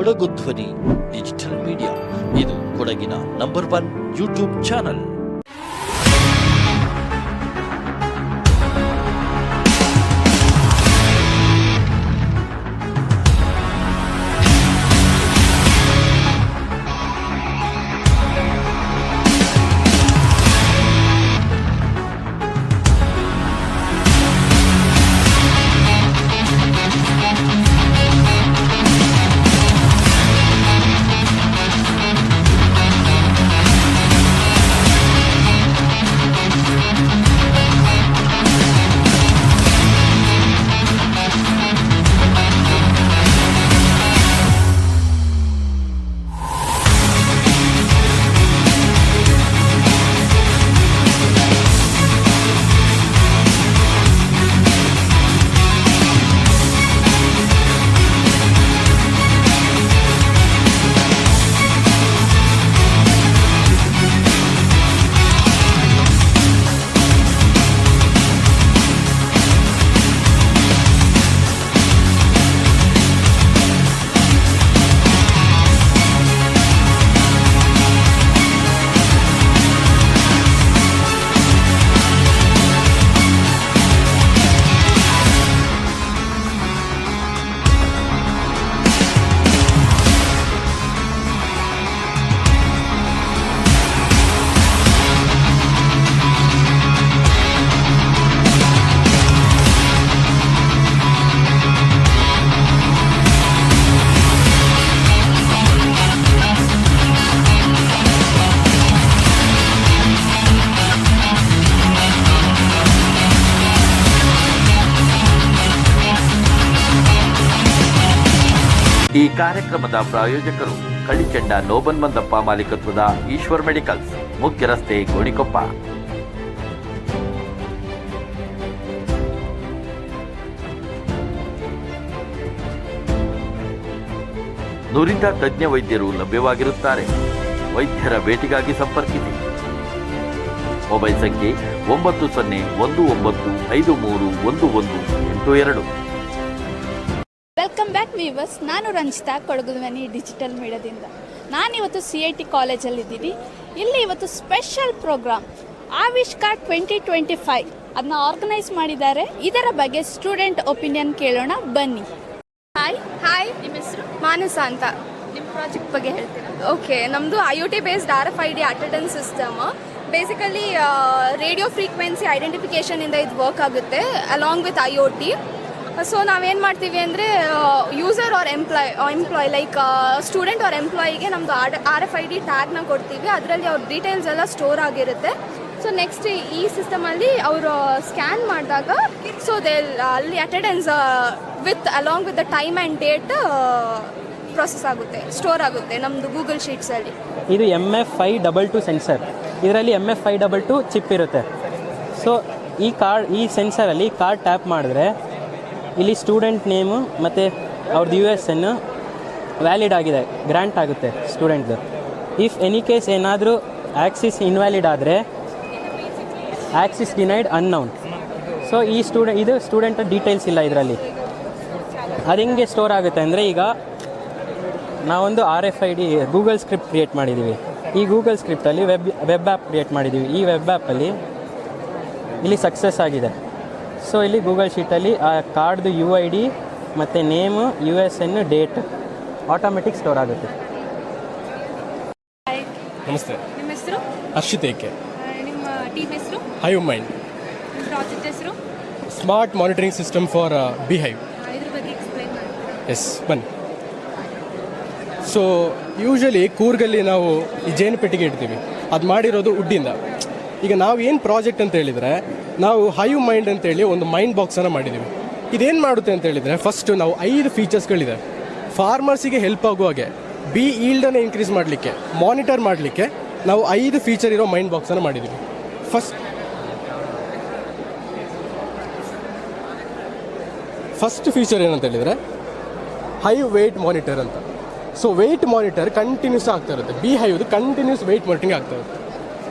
ಕೊಡಗು ಧ್ವನಿ digital media. ಇದು ಕೊಡಗಿನ ನಂಬರ್ 1 ಯೂಟ್ಯೂಬ್ ಚಾನಲ್. ಈ ಕಾರ್ಯಕ್ರಮದ ಪ್ರಾಯೋಜಕರು ಕಳಿಚಂಡ ನೋಬನ್ ಮಂದಪ್ಪ ಮಾಲೀಕತ್ವದ ಈಶ್ವರ್ ಮೆಡಿಕಲ್ಸ್, ಮುಖ್ಯ ರಸ್ತೆ, ಗೋಣಿಕೊಪ್ಪ. ನುರಿತ ತಜ್ಞ ವೈದ್ಯರು ಲಭ್ಯವಾಗಿರುತ್ತಾರೆ. ವೈದ್ಯರ ಭೇಟಿಗಾಗಿ ಸಂಪರ್ಕಿಸಿ. ಮೊಬೈಲ್ ಸಂಖ್ಯೆ 9019531182. Welcome back viewers. ನಾನು ರಂಜಿತಾ, ಕೊಡಗು ಧ್ವನಿ ಡಿಜಿಟಲ್ ಮೀಡಿಯಾದಿಂದ. ನಾನಿವತ್ತು CIT ಕಾಲೇಜಲ್ಲಿದ್ದೀನಿ. ಇಲ್ಲಿ ಇವತ್ತು ಸ್ಪೆಷಲ್ ಪ್ರೋಗ್ರಾಮ್ ಆವಿಷ್ಕಾರ್ 2025 ಅದನ್ನ ಆರ್ಗನೈಸ್ ಮಾಡಿದ್ದಾರೆ. ಇದರ ಬಗ್ಗೆ ಸ್ಟೂಡೆಂಟ್ ಒಪಿನಿಯನ್ ಕೇಳೋಣ, ಬನ್ನಿ. ಹಾಯ್, ನಿಮ್ಮ ಹೆಸರು? ಮಾನಸ ಅಂತ. ನಿಮ್ಮ ಪ್ರಾಜೆಕ್ಟ್ ಬಗ್ಗೆ ಹೇಳ್ತೀರಾ? ಓಕೆ, ನಮ್ಮದು IoT based RFID attendance system. Basically radio frequency identification ಇಂದ ಇದು ವರ್ಕ್ ಆಗುತ್ತೆ ಅಲಾಂಗ್ ವಿತ್ IoT. ಸೊ ನಾವೇನು ಮಾಡ್ತೀವಿ ಅಂದರೆ user or employee like student or ಎಂಪ್ಲಾಯಿಗೆ ನಮ್ಮದು RFID ಟ್ಯಾಗ್ನ ಕೊಡ್ತೀವಿ. ಅದರಲ್ಲಿ ಅವ್ರ ಡೀಟೇಲ್ಸ್ ಎಲ್ಲ ಸ್ಟೋರ್ ಆಗಿರುತ್ತೆ. ಸೊ ನೆಕ್ಸ್ಟ್ ಈ ಸಿಸ್ಟಮಲ್ಲಿ ಅವರು ಸ್ಕ್ಯಾನ್ ಮಾಡಿದಾಗ ಸೊ ಅಲ್ಲಿ attendance along with the time and date process ಆಗುತ್ತೆ, ಸ್ಟೋರ್ ಆಗುತ್ತೆ ನಮ್ಮದು ಗೂಗಲ್ ಶೀಟ್ಸಲ್ಲಿ. ಇದು MF522 ಸೆನ್ಸರ್. ಇದರಲ್ಲಿ MF522 ಚಿಪ್ ಇರುತ್ತೆ. ಸೊ ಈ ಸೆನ್ಸರಲ್ಲಿ ಕಾರ್ಡ್ ಟ್ಯಾಪ್ ಮಾಡಿದ್ರೆ ಇಲ್ಲಿ ಸ್ಟೂಡೆಂಟ್ ನೇಮು ಮತ್ತು ಅವ್ರದ್ದು USN ವ್ಯಾಲಿಡ್ ಆಗಿದೆ, ಗ್ರ್ಯಾಂಟ್ ಆಗುತ್ತೆ ಸ್ಟೂಡೆಂಟ್ದು. ಇಫ್ ಎನಿ ಕೇಸ್ ಏನಾದರೂ ಆ್ಯಕ್ಸಿಸ್ ಇನ್ವ್ಯಾಲಿಡ್ ಆದರೆ ಆ್ಯಕ್ಸಿಸ್ ಡಿನೈಡ್ ಅನ್ನೌನ್. ಸೊ ಇದು ಸ್ಟೂಡೆಂಟ್ ಡೀಟೇಲ್ಸ್ ಇಲ್ಲ ಇದರಲ್ಲಿ. ಅದು ಹೆಂಗೆ ಸ್ಟೋರ್ ಆಗುತ್ತೆ ಅಂದರೆ, ಈಗ ನಾವೊಂದು RFID ಗೂಗಲ್ ಸ್ಕ್ರಿಪ್ಟ್ ಕ್ರಿಯೇಟ್ ಮಾಡಿದ್ದೀವಿ. ಈ ಗೂಗಲ್ ಸ್ಕ್ರಿಪ್ಟಲ್ಲಿ ವೆಬ್ ಆ್ಯಪ್ ಕ್ರಿಯೇಟ್ ಮಾಡಿದ್ದೀವಿ. ಈ ವೆಬ್ ಆ್ಯಪಲ್ಲಿ ಇಲ್ಲಿ ಸಕ್ಸಸ್ ಆಗಿದೆ. ಸೊ ಇಲ್ಲಿ ಗೂಗಲ್ ಶೀಟಲ್ಲಿ ಆ ಕಾರ್ಡ್ದು UID ಮತ್ತು name, USN, date automatic store ಆಗುತ್ತೆ. ನಮಸ್ತೆ, ನಿಮ್ಮ ಹೆಸರು? ಅರ್ಷಿತೇಕೆ. ನಿಮ್ಮ ಟೀಮ್ ಹೆಸರು? Hive mind. ಪ್ರಾಜೆಕ್ಟ್ ಹೆಸರು? Smart monitoring system for beehive. ಇದ್ರ ಬಗ್ಗೆ ಎಕ್ಸ್ಪ್ಲೈನ್ ಮಾಡಿ. ಎಸ್, ಬನ್ನಿ. ಸೊ ಯೂಶಲಿ ಕೂರ್ಗಲ್ಲಿ ನಾವು ಈ ಜೇನು ಪೆಟ್ಟಿಗೆ ಇಡ್ತೀವಿ. ಅದು ಮಾಡಿರೋದು ವುಡ್ಡಿಂದ. ಈಗ ನಾವು ಏನು ಪ್ರಾಜೆಕ್ಟ್ ಅಂತ ಹೇಳಿದರೆ, ನಾವು ಹೈವ್ ಮೈಂಡ್ ಅಂತೇಳಿ ಒಂದು ಮೈಂಡ್ ಬಾಕ್ಸನ್ನು ಮಾಡಿದ್ದೀವಿ. ಇದೇನು ಮಾಡುತ್ತೆ ಅಂತ ಹೇಳಿದರೆ, ಫಸ್ಟು ನಾವು 5 ಫೀಚರ್ಸ್ಗಳಿದೆ. ಫಾರ್ಮರ್ಸಿಗೆ ಹೆಲ್ಪ್ ಆಗುವ ಹಾಗೆ ಬಿ ಈಲ್ಡನ್ನು ಇನ್ಕ್ರೀಸ್ ಮಾಡಲಿಕ್ಕೆ, ಮಾನಿಟರ್ ಮಾಡಲಿಕ್ಕೆ ನಾವು 5 ಫೀಚರ್ ಇರೋ ಮೈಂಡ್ ಬಾಕ್ಸನ್ನು ಮಾಡಿದ್ದೀವಿ. ಫಸ್ಟ್ ಫೀಚರ್ ಏನಂತ ಹೇಳಿದರೆ ಹೈ ವೇಟ್ ಮಾನಿಟರ್ ಅಂತ. ಸೊ ವೆಯ್ಟ್ ಮಾನಿಟರ್ ಕಂಟಿನ್ಯೂಸ್ ಆಗ್ತಾ ಇರುತ್ತೆ. ಬಿ ಹೈವ್ದು ಕಂಟಿನ್ಯೂಸ್ ವೆಯ್ಟ್ ಮಾನಿಟರಿಂಗ್ ಆಗ್ತಾ ಇರುತ್ತೆ.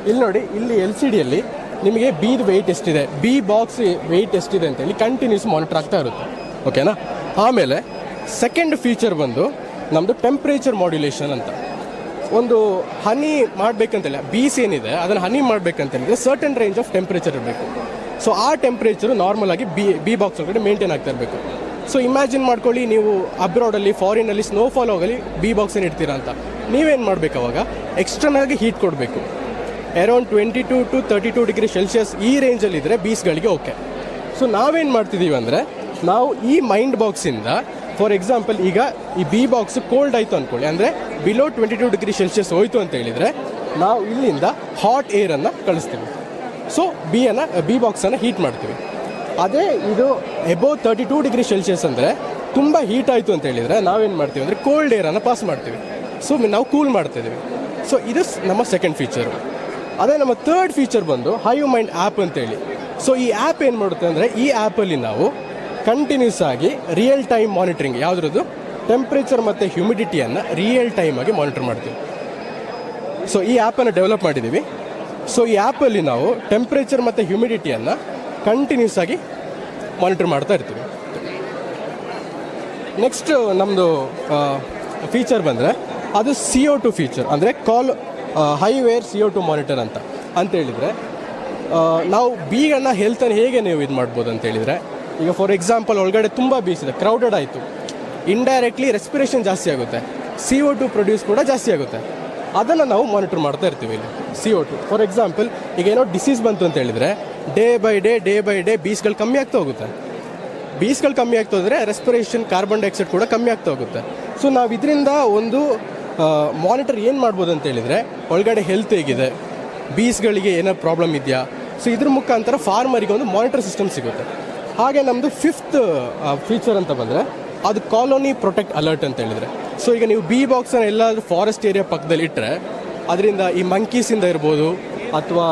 ಇಲ್ಲಿ ನೋಡಿ, ಇಲ್ಲಿ LCDಯಲ್ಲಿ ನಿಮಗೆ ಬಿದು ವೆಯ್ಟ್ ಎಷ್ಟಿದೆ, ಬಿ ಬಾಕ್ಸ್ ವೆಯ್ಟ್ ಎಷ್ಟಿದೆ ಅಂತೇಳಿ ಕಂಟಿನ್ಯೂಸ್ ಮಾನಿಟರ್ ಆಗ್ತಾ ಇರುತ್ತೆ. ಓಕೆನಾ? ಆಮೇಲೆ ಸೆಕೆಂಡ್ ಫೀಚರ್ ಬಂದು ನಮ್ಮದು ಟೆಂಪ್ರೇಚರ್ ಮಾಡ್ಯುಲೇಷನ್ ಅಂತ. ಒಂದು ಹನಿ ಮಾಡಬೇಕಂತಿಲ್ಲ, ಬೀಸ್ ಏನಿದೆ ಅದನ್ನು ಹನಿ ಮಾಡಬೇಕಂತೇಳಿದ್ರೆ ಸರ್ಟನ್ ರೇಂಜ್ ಆಫ್ ಟೆಂಪ್ರೇಚರ್ ಇರಬೇಕು. ಸೊ ಆ ಟೆಂಪ್ರೇಚರು ನಾರ್ಮಲ್ ಆಗಿ ಬಿ ಬಾಕ್ಸ್ ಒಳಗಡೆ ಮೇಂಟೈನ್ ಆಗ್ತಾ ಇರಬೇಕು. ಸೊ ಇಮ್ಯಾಜಿನ್ ಮಾಡ್ಕೊಳ್ಳಿ, ನೀವು ಅಬ್ರಾಡಲ್ಲಿ ಫಾರಿನಲ್ಲಿ ಸ್ನೋಫಾಲ್ ಹೋಗಲಿ ಬಿ ಬಾಕ್ಸನ್ನು ಇಡ್ತೀರಾ ಅಂತ. ನೀವೇನು ಮಾಡಬೇಕು, ಅವಾಗ ಎಕ್ಸ್ಟರ್ನಲ್ಗೆ ಹೀಟ್ ಕೊಡಬೇಕು. ಅರೌಂಡ್ 22 to 32 ಡಿಗ್ರಿ ಸೆಲ್ಸಿಯಸ್ ಈ ರೇಂಜಲ್ಲಿದ್ದರೆ ಬೀಸ್ಗಳಿಗೆ ಓಕೆ. ಸೊ ನಾವೇನು ಮಾಡ್ತಿದ್ದೀವಿ ಅಂದರೆ, ನಾವು ಈ ಮೈಂಡ್ ಬಾಕ್ಸಿಂದ ಫಾರ್ ಎಕ್ಸಾಂಪಲ್ ಈಗ ಈ ಬಿ ಬಾಕ್ಸ್ ಕೋಲ್ಡ್ ಆಯಿತು ಅಂದ್ಕೊಳ್ಳಿ, ಅಂದರೆ ಬಿಲೋ 22 ಡಿಗ್ರಿ ಸೆಲ್ಸಿಯಸ್ ಹೋಯಿತು ಅಂತ ಹೇಳಿದರೆ ನಾವು ಇಲ್ಲಿಂದ ಹಾಟ್ ಏರನ್ನು ಕಳಿಸ್ತೀವಿ. ಸೊ ಬಿ ಬಾಕ್ಸನ್ನು ಹೀಟ್ ಮಾಡ್ತೀವಿ. ಅದೇ ಇದು ಎಬೋವ್ 32 ಡಿಗ್ರಿ ಸೆಲ್ಸಿಯಸ್ ಅಂದರೆ ತುಂಬ ಹೀಟ್ ಆಯಿತು ಅಂತ ಹೇಳಿದರೆ ನಾವೇನು ಮಾಡ್ತೀವಿ ಅಂದರೆ ಕೋಲ್ಡ್ ಏರನ್ನು ಪಾಸ್ ಮಾಡ್ತೀವಿ. ಸೊ ನಾವು ಕೂಲ್ ಮಾಡ್ತಿದ್ದೀವಿ. ಸೊ ಇದು ನಮ್ಮ ಸೆಕೆಂಡ್ ಫೀಚರು. ಅದೇ ನಮ್ಮ ಥರ್ಡ್ ಫೀಚರ್ ಬಂದು ಹೈವ್ ಮೈಂಡ್ ಆ್ಯಪ್ ಅಂತೇಳಿ. ಸೊ ಈ ಆ್ಯಪ್ ಏನು ಮಾಡುತ್ತೆ ಅಂದರೆ, ಈ ಆ್ಯಪಲ್ಲಿ ನಾವು ಕಂಟಿನ್ಯೂಸ್ ಆಗಿ ರಿಯಲ್ ಟೈಮ್ ಮಾನಿಟ್ರಿಂಗ್, ಯಾವುದ್ರದ್ದು ಟೆಂಪ್ರೇಚರ್ ಮತ್ತು ಹ್ಯುಮಿಡಿಟಿಯನ್ನು ರಿಯಲ್ ಟೈಮಾಗಿ ಮಾನಿಟರ್ ಮಾಡ್ತೀವಿ. ಸೊ ಈ ಆ್ಯಪನ್ನು ಡೆವಲಪ್ ಮಾಡಿದ್ದೀವಿ. ಸೊ ಈ ಆ್ಯಪಲ್ಲಿ ನಾವು ಟೆಂಪ್ರೇಚರ್ ಮತ್ತು ಹ್ಯುಮಿಡಿಟಿಯನ್ನು ಕಂಟಿನ್ಯೂಸ್ ಆಗಿ ಮಾನಿಟರ್ ಮಾಡ್ತಾ ಇರ್ತೀವಿ. ನೆಕ್ಸ್ಟ್ ನಮ್ಮದು ಫೀಚರ್ ಬಂದರೆ ಅದು CO2 ಫೀಚರ್, ಅಂದರೆ ಹೈವೇರ್ CO2 ಮಾನಿಟರ್ ಅಂತ ಹೇಳಿದರೆ, ನಾವು ಬೀಗನ್ನು ಹೆಲ್ತನ್ನು ಹೇಗೆ ನೀವು ಇದು ಮಾಡ್ಬೋದು ಅಂತ ಹೇಳಿದರೆ, ಈಗ ಫಾರ್ ಎಕ್ಸಾಂಪಲ್ ಒಳಗಡೆ ತುಂಬ ಬೀಸ್ ಇದೆ, ಕ್ರೌಡೆಡ್ ಆಯಿತು, ಇಂಡೈರೆಕ್ಟ್ಲಿ ರೆಸ್ಪಿರೇಷನ್ ಜಾಸ್ತಿ ಆಗುತ್ತೆ, CO2 ಪ್ರೊಡ್ಯೂಸ್ ಕೂಡ ಜಾಸ್ತಿ ಆಗುತ್ತೆ. ಅದನ್ನು ನಾವು ಮಾನಿಟರ್ ಮಾಡ್ತಾ ಇರ್ತೀವಿ ಇಲ್ಲಿ. CO2 ಫಾರ್ ಎಕ್ಸಾಂಪಲ್ ಈಗ ಏನೋ ಡಿಸೀಸ್ ಬಂತು ಅಂತ ಹೇಳಿದರೆ ಡೇ ಬೈ ಡೇ ಬೀಸ್ಗಳು ಕಮ್ಮಿ ಆಗ್ತಾ ಹೋಗುತ್ತೆ. ಬೀಸ್ಗಳು ಕಮ್ಮಿ ಆಗ್ತಾ ಹೋದರೆ ರೆಸ್ಪಿರೇಷನ್, ಕಾರ್ಬನ್ ಡೈಆಕ್ಸೈಡ್ ಕೂಡ ಕಮ್ಮಿ ಆಗ್ತಾ ಹೋಗುತ್ತೆ. ಸೊ ನಾವು ಇದರಿಂದ ಒಂದು ಮಾನಿಟರ್ ಏನು ಮಾಡ್ಬೋದು ಅಂತ ಹೇಳಿದರೆ, ಒಳಗಡೆ ಹೆಲ್ತ್ ಹೇಗಿದೆ, ಬೀಸ್ಗಳಿಗೆ ಏನೋ ಪ್ರಾಬ್ಲಮ್ ಇದೆಯಾ, ಸೊ ಇದ್ರ ಮುಖಾಂತರ ಫಾರ್ಮರಿಗೆ ಒಂದು ಮಾನಿಟರ್ ಸಿಸ್ಟಮ್ ಸಿಗುತ್ತೆ. ಹಾಗೆ ನಮ್ಮದು ಫಿಫ್ತ್ ಫೀಚರ್ ಅಂತ ಬಂದರೆ ಅದು ಕಾಲೋನಿ ಪ್ರೊಟೆಕ್ಟ್ ಅಲರ್ಟ್ ಅಂತ ಹೇಳಿದರೆ. ಸೊ ಈಗ ನೀವು ಬಿ ಬಾಕ್ಸನ್ನು ಎಲ್ಲಾದರೂ ಫಾರೆಸ್ಟ್ ಏರಿಯಾ ಪಕ್ಕದಲ್ಲಿ ಇಟ್ಟರೆ ಅದರಿಂದ ಈ ಮಂಕೀಸಿಂದ ಇರ್ಬೋದು ಅಥವಾ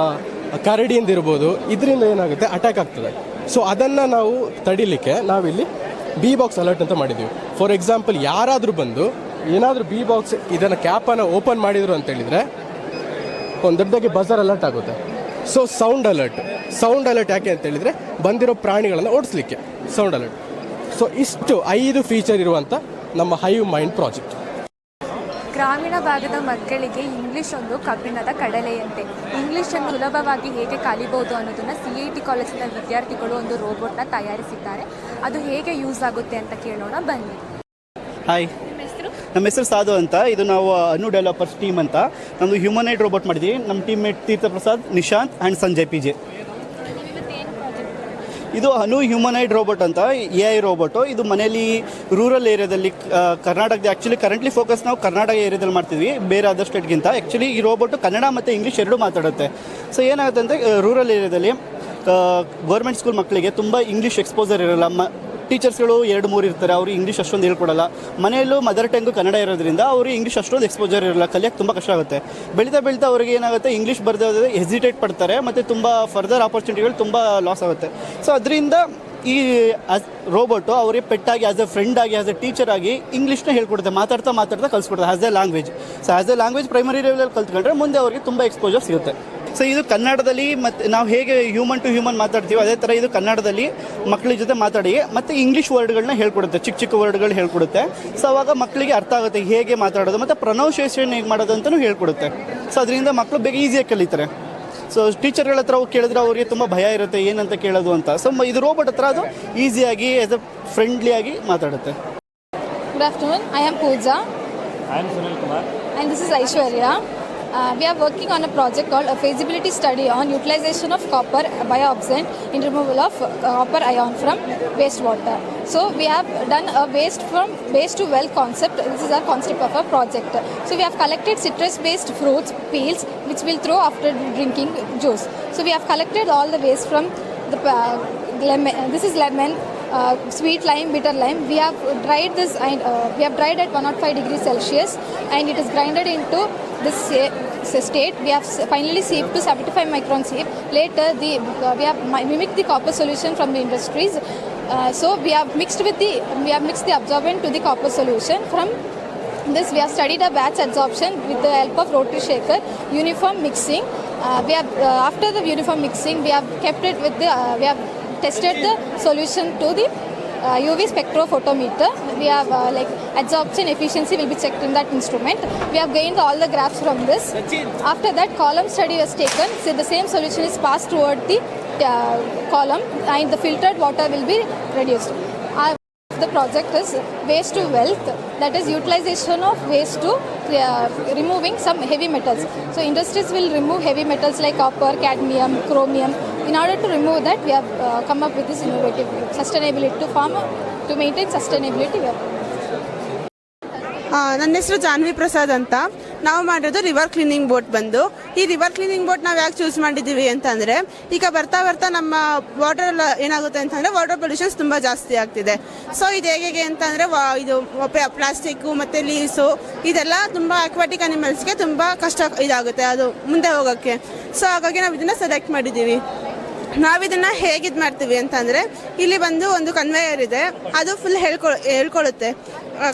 ಕರಡಿಯಿಂದ ಇರ್ಬೋದು, ಇದರಿಂದ ಏನಾಗುತ್ತೆ ಅಟ್ಯಾಕ್ ಆಗ್ತದೆ. ಸೊ ಅದನ್ನು ನಾವು ತಡಿಲಿಕ್ಕೆ ನಾವಿಲ್ಲಿ ಬಿ ಬಾಕ್ಸ್ ಅಲರ್ಟ್ ಅಂತ ಮಾಡಿದ್ದೀವಿ. ಫಾರ್ ಎಕ್ಸಾಂಪಲ್ ಯಾರಾದರೂ ಬಂದು ಏನಾದರೂ ಬಿ ಬಾಕ್ಸ್ ಇದನ್ನು ಕ್ಯಾಪನ್ನು ಓಪನ್ ಮಾಡಿದರು ಅಂತ ಹೇಳಿದರೆ ಒಂದು ದೊಡ್ಡದಾಗಿ ಬಜರ್ ಅಲರ್ಟ್ ಆಗುತ್ತೆ. ಸೊ ಸೌಂಡ್ ಅಲರ್ಟ್ ಯಾಕೆ ಅಂತ ಹೇಳಿದರೆ ಬಂದಿರೋ ಪ್ರಾಣಿಗಳನ್ನು ಓಡಿಸ್ಲಿಕ್ಕೆ ಸೌಂಡ್ ಅಲರ್ಟ್. ಸೊ ಇಷ್ಟು 5 ಫೀಚರ್ ಇರುವಂಥ ನಮ್ಮ ಹೈವ್ ಮೈಂಡ್ ಪ್ರಾಜೆಕ್ಟ್. ಗ್ರಾಮೀಣ ಭಾಗದ ಮಕ್ಕಳಿಗೆ ಇಂಗ್ಲಿಷ್ ಒಂದು ಕಬ್ಬಿಣದ ಕಡಲೆಯಂತೆ. ಇಂಗ್ಲಿಷನ್ನು ಸುಲಭವಾಗಿ ಹೇಗೆ ಕಲಿಬೋದು ಅನ್ನೋದನ್ನು CIT ಕಾಲೇಜಿನ ವಿದ್ಯಾರ್ಥಿಗಳು ಒಂದು ರೋಬೋಟ್ನ ತಯಾರಿಸಿದ್ದಾರೆ. ಅದು ಹೇಗೆ ಯೂಸ್ ಆಗುತ್ತೆ ಅಂತ ಕೇಳೋಣ ಬನ್ನಿ. ಹಾಯ್, ನಮ್ಮ ಹೆಸರು ಸಾಧು ಅಂತ. ಇದು ನಾವು ಅನು ಡೆವಲಪರ್ಸ್ ಟೀಮ್ ಅಂತ ನಮ್ಮದು ಹ್ಯೂಮನೈಡ್ ರೋಬೋಟ್ ಮಾಡಿದ್ದೀವಿ. ನಮ್ಮ teammate Theerthaprasad, Nishant and Sanjay PJ. ಇದು ಅನು ಹ್ಯೂಮನೈಡ್ ರೋಬೋಟ್ ಅಂತ AI ರೋಬೋಟು. ಇದು ಮನೆಯಲ್ಲಿ ರೂರಲ್ ಏರಿಯಾದಲ್ಲಿ ಕರ್ನಾಟಕದ ಆ್ಯಕ್ಚುಲಿ ಕರೆಂಟ್ಲಿ ಫೋಕಸ್ ನಾವು ಕರ್ನಾಟಕ ಏರಿಯಾದಲ್ಲಿ ಮಾಡ್ತೀವಿ, ಬೇರೆ ಅದರ್ ಸ್ಟೇಟ್ಗಿಂತ. ಆ್ಯಕ್ಚುಲಿ ಈ ರೋಬೋಟು ಕನ್ನಡ ಮತ್ತು ಇಂಗ್ಲೀಷ್ ಎರಡೂ ಮಾತಾಡುತ್ತೆ. ಸೊ ಏನಾಗುತ್ತೆ ಅಂದರೆ ರೂರಲ್ ಏರಿಯಾದಲ್ಲಿ ಗೌರ್ಮೆಂಟ್ ಸ್ಕೂಲ್ ಮಕ್ಕಳಿಗೆ ತುಂಬ ಇಂಗ್ಲೀಷ್ ಎಕ್ಸ್ಪೋಸರ್ ಇರೋಲ್ಲ. ಟೀಚರ್ಸ್ಗಳು 2-3 ಇರ್ತಾರೆ, ಅವರು ಇಂಗ್ಲೀಷ್ ಅಷ್ಟೊಂದು ಹೇಳ್ಕೊಡಲ್ಲ. ಮನೆಯಲ್ಲೂ ಮದರ್ ಟಂಗು ಕನ್ನಡ ಇರೋದ್ರಿಂದ ಅವರು ಇಂಗ್ಲೀಷ್ ಅಷ್ಟೊಂದು ಎಕ್ಸ್ಪೋಜರ್ ಇರಲ್ಲ, ಕಲಿಯೋಕ್ಕೆ ತುಂಬ ಕಷ್ಟ ಆಗುತ್ತೆ. ಬೆಳೀತಾ ಅವ್ರಿಗೆ ಏನಾಗುತ್ತೆ, ಇಂಗ್ಲೀಷ್ ಬರೆದೋದ್ರೆ ಹೆಸಿಟೇಟ್ ಪಡ್ತಾರೆ ಮತ್ತು ತುಂಬ ಫರ್ದರ್ ಆಪರ್ಚುನಿಟಿಗಳು ತುಂಬ ಲಾಸ್ ಆಗುತ್ತೆ. ಸೊ ಅದರಿಂದ ಈ ರೋಬೋಟು ಅವರಿಗೆ ಪೆಟ್ಟಾಗಿ, ಆ್ಯಸ್ ಎ ಫ್ರೆಂಡ್ ಆಗಿ, ಆ್ಯಸ್ ಎ ಟೀಚರ್ ಆಗಿ ಇಂಗ್ಲೀಷ್ನ ಹೇಳ್ಕೊಡುತ್ತೆ. ಮಾತಾಡ್ತಾ ಕಲಿಸ್ಕೊಡುತ್ತೆ as a language. So as a language primary ಲೆವೆಲಲ್ಲಿ ಕಲ್ತ್ಕೊಂಡ್ರೆ ಮುಂದೆ ಅವರಿಗೆ ತುಂಬ ಎಕ್ಸ್ಪೋಜರ್ ಸಿಗುತ್ತೆ. ಸೊ ಇದು ಕನ್ನಡದಲ್ಲಿ ಮತ್ತು ನಾವು ಹೇಗೆ ಹ್ಯೂಮನ್ ಟು ಹ್ಯೂಮನ್ ಮಾತಾಡ್ತೀವಿ ಅದೇ ಥರ ಇದು ಕನ್ನಡದಲ್ಲಿ ಮಕ್ಕಳ ಜೊತೆ ಮಾತಾಡಿ ಮತ್ತು ಇಂಗ್ಲೀಷ್ ವರ್ಡ್ಗಳನ್ನ ಹೇಳ್ಕೊಡುತ್ತೆ, ಚಿಕ್ಕ ವರ್ಡ್ಗಳು ಹೇಳ್ಕೊಡುತ್ತೆ. ಸೊ ಅವಾಗ ಮಕ್ಕಳಿಗೆ ಅರ್ಥ ಆಗುತ್ತೆ ಹೇಗೆ ಮಾತಾಡೋದು ಮತ್ತು ಪ್ರೊನೌನ್ಸಿಯೇಷನ್ ಹೇಗೆ ಮಾಡೋದು ಅಂತಲೂ ಹೇಳ್ಕೊಡುತ್ತೆ. ಸೊ ಅದರಿಂದ ಮಕ್ಕಳು ಬೇಗ ಈಸಿಯಾಗಿ ಕಲಿತಾರೆ. ಸೊ ಟೀಚರ್ಗಳ ಹತ್ರ ಕೇಳಿದ್ರೆ ಅವರಿಗೆ ತುಂಬ ಭಯ ಇರುತ್ತೆ ಏನಂತ ಕೇಳೋದು ಅಂತ. ಸೊ ಇದು ರೋಬೋಟ್ ಹತ್ರ ಅದು ಈಸಿಯಾಗಿ ಆಸ್ ಎ ಫ್ರೆಂಡ್ಲಿಯಾಗಿ ಮಾತಾಡುತ್ತೆ. Good afternoon, I am Pooja. I am Sunil Kumar. And this is Aishwarya. We are working on a project called a feasibility study on utilization of copper bioabsent in removal of copper ion from wastewater. So we have done a waste to well concept. This is our concept of our project. So we have collected citrus based fruits peels which we'll throw after drinking juice. So we have collected all the waste from the lemon. This is lemon, sweet lime, bitter lime. We have dried this and we have dried at 105 degrees Celsius and it is grinded into this state. We have finally sieved to 75 micron sieve. Later we have mimicked the copper solution from the industries. So we have mixed the absorbent to the copper solution. From this we have studied a batch adsorption with the help of rotary shaker, uniform mixing. After the uniform mixing we have kept it with we have tested the solution to the UV spectrophotometer. We have like absorption efficiency will be checked in that instrument. We have gained all the graphs from this. After that, column study was taken. So the same solution is passed toward the column, and the filtered water will be reduced. The project is waste to wealth, that is utilization of waste to removing some heavy metals. So industries will remove heavy metals like copper, cadmium, chromium. In order to remove that, we have come up with this innovative sustainability to farm to maintain sustainability. ನನ್ನ ಹೆಸರು ಜಾನ್ವಿ ಪ್ರಸಾದ್ ಅಂತ. ನಾವು ಮಾಡಿರೋದು river cleaning boat ಬಂದು. ಈ river cleaning boat ನಾವು ಯಾಕೆ choose ಮಾಡಿದ್ದೀವಿ ಅಂತಂದರೆ, ಈಗ ಬರ್ತಾ ಬರ್ತಾ ನಮ್ಮ ವಾಟರ್ ಏನಾಗುತ್ತೆ ಅಂತಂದರೆ ವಾಟರ್ ಪೊಲ್ಯೂಷನ್ಸ್ ತುಂಬ ಜಾಸ್ತಿ ಆಗ್ತಿದೆ. ಸೊ ಇದು ಹೇಗೆ ಅಂತಂದರೆ ಇದು ಪ್ಲಾಸ್ಟಿಕ್ಕು ಮತ್ತು ಲೀವ್ಸು ಇದೆಲ್ಲ ತುಂಬ ಅಕ್ವಾಟಿಕ್ ಅನಿಮಲ್ಸ್ಗೆ ತುಂಬ ಕಷ್ಟ ಇದಾಗುತ್ತೆ ಅದು ಮುಂದೆ ಹೋಗೋಕ್ಕೆ. ಸೊ ಹಾಗಾಗಿ ನಾವು ಇದನ್ನು ಸೆಲೆಕ್ಟ್ ಮಾಡಿದ್ದೀವಿ. ನಾವಿದನ್ನು ಹೇಗೆ ಮಾಡ್ತೀವಿ ಅಂತಂದರೆ, ಇಲ್ಲಿ ಬಂದು ಒಂದು ಕನ್ವೇಯರ್ ಇದೆ, ಅದು ಫುಲ್ ಹೇಳ್ಕೊಳ್ಳುತ್ತೆ,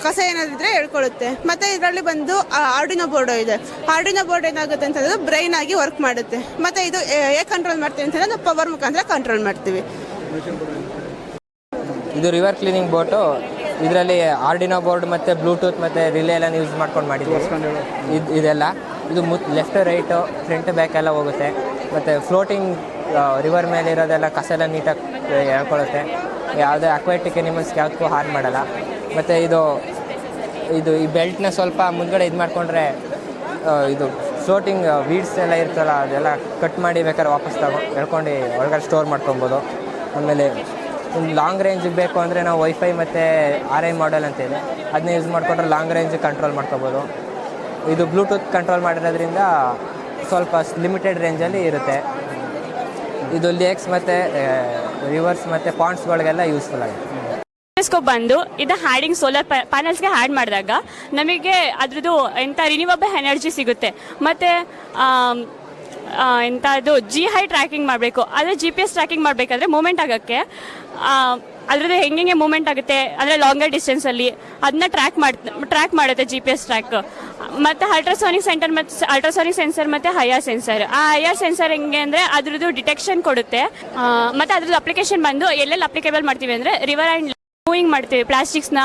ಕಸ ಏನಾದಿದ್ರೆ ಹೇಳ್ಕೊಳ್ಳುತ್ತೆ. ಮತ್ತು ಇದರಲ್ಲಿ ಬಂದು ಆರ್ಡಿನೋ ಬೋರ್ಡ್ ಇದೆ. ಆರ್ಡಿನೋ ಬೋರ್ಡ್ ಏನಾಗುತ್ತೆ ಅಂತಂದ್ರೆ ಬ್ರೈನ್ ಆಗಿ ವರ್ಕ್ ಮಾಡುತ್ತೆ. ಮತ್ತು ಇದು ಹೇಗೆ ಕಂಟ್ರೋಲ್ ಮಾಡ್ತೀವಿ ಅಂತಂದರೆ ನಾವು ಪವರ್ ಮುಖಾಂತರ ಕಂಟ್ರೋಲ್ ಮಾಡ್ತೀವಿ. ಇದು ರಿವರ್ ಕ್ಲೀನಿಂಗ್ ಬೋಟು. ಇದರಲ್ಲಿ ಆರ್ಡಿನೋ ಬೋರ್ಡ್ ಮತ್ತು ಬ್ಲೂಟೂತ್ ಮತ್ತು ರಿಲೇ ಎಲ್ಲ ಯೂಸ್ ಮಾಡ್ಕೊಂಡು ಮಾಡಿದ್ದೀವಿ. ಇದೆಲ್ಲ ಇದು ಲೆಫ್ಟ್ ರೈಟು ಫ್ರಂಟ್ ಬ್ಯಾಕ್ ಎಲ್ಲ ಹೋಗುತ್ತೆ. ಮತ್ತು ಫ್ಲೋಟಿಂಗ್ ರಿವರ್ ಮೇಲೆ ಇರೋದೆಲ್ಲ ಕಸ ಎಲ್ಲ ನೀಟಾಗಿ ಹೇಳ್ಕೊಳ್ಳುತ್ತೆ. ಯಾವುದೇ ಅಕ್ವಾಟಿಕ್ ಎನಿಮಲ್ಸ್ಗೆ ಯಾವುದಕ್ಕೂ ಹಾರ್ಮ್ ಮಾಡಲ್ಲ. ಮತ್ತು ಇದು ಈ ಬೆಲ್ಟ್ನ ಸ್ವಲ್ಪ ಮುಂದ್ಗಡೆ ಇದು ಮಾಡಿಕೊಂಡ್ರೆ ಇದು ಫ್ಲೋಟಿಂಗ್ ವೀಡ್ಸ್ ಎಲ್ಲ ಇರ್ತಲ್ಲ ಅದೆಲ್ಲ ಕಟ್ ಮಾಡಿ ಬೇಕಾದ್ರೆ ವಾಪಸ್ ಹೇಳ್ಕೊಂಡು ಒಳಗಡೆ ಸ್ಟೋರ್ ಮಾಡ್ಕೊಬೋದು. ಆಮೇಲೆ ಒಂದು ಲಾಂಗ್ ರೇಂಜಿಗೆ ಬೇಕು ಅಂದರೆ ನಾವು ವೈಫೈ ಮತ್ತು RI ಮಾಡೆಲ್ ಅಂತ ಇದೆ, ಅದನ್ನ ಯೂಸ್ ಮಾಡಿಕೊಂಡ್ರೆ ಲಾಂಗ್ ರೇಂಜಿಗೆ ಕಂಟ್ರೋಲ್ ಮಾಡ್ಕೊಬೋದು. ಇದು ಬ್ಲೂಟೂತ್ ಕಂಟ್ರೋಲ್ ಮಾಡಿರೋದ್ರಿಂದ ಸ್ವಲ್ಪ ಲಿಮಿಟೆಡ್ ರೇಂಜಲ್ಲಿ ಇರುತ್ತೆ. ಇದು ಲೇಕ್ಸ್ ಮತ್ತು ರಿವರ್ಸ್ ಮತ್ತು ಪಾಂಡ್ಸ್ಗಳಿಗೆಲ್ಲ ಯೂಸ್ಫುಲ್ ಆಗಿದೆ. ಬಂದು ಇದು ಹ್ಯಾಡಿಂಗ್ ಸೋಲಾರ್ ಪ್ಯಾನಲ್ಸ್ಗೆ ಹ್ಯಾಡ್ ಮಾಡಿದಾಗ ನಮಗೆ ಅದ್ರದ್ದು ಎಂಥ ರಿನ್ಯೂವಬಲ್ ಎನರ್ಜಿ ಸಿಗುತ್ತೆ. ಮತ್ತು ಎಂಥದ್ದು GI ಟ್ರ್ಯಾಕಿಂಗ್ ಮಾಡಬೇಕು, ಆದರೆ GPS ಟ್ರ್ಯಾಕಿಂಗ್ ಮಾಡಬೇಕಾದ್ರೆ ಮೂಮೆಂಟ್ ಆಗೋಕ್ಕೆ ಅದ್ರದ್ದು ಹೆಂಗೆ ಮೂಮೆಂಟ್ ಆಗುತ್ತೆ ಅಂದರೆ ಲಾಂಗರ್ ಡಿಸ್ಟೆನ್ಸಲ್ಲಿ ಅದನ್ನ ಟ್ರ್ಯಾಕ್ ಮಾಡುತ್ತೆ GPS ಟ್ರ್ಯಾಕ್. ಮತ್ತು ಅಲ್ಟ್ರಾಸಾನಿಕ್ ಸೆನ್ಸರ್ ಮತ್ತು ಹೈಯರ್ ಸೆನ್ಸರ್. ಆ ಹೈಯರ್ ಸೆನ್ಸರ್ ಹೆಂಗೆ ಅಂದರೆ ಅದ್ರದ್ದು ಡಿಟೆಕ್ಷನ್ ಕೊಡುತ್ತೆ. ಮತ್ತು ಅದ್ರದ್ದು ಅಪ್ಲಿಕೇಶನ್ ಬಂದು ಎಲ್ಲೆಲ್ಲಿ ಅಪ್ಲಿಕೇಬಲ್ ಮಾಡ್ತೀವಿ ಅಂದರೆ ರಿವರ್ ಆ್ಯಂಡ್ ಮೂವಿಂಗ್ ಮಾಡ್ತೀವಿ. ಪ್ಲಾಸ್ಟಿಕ್ಸ್ನ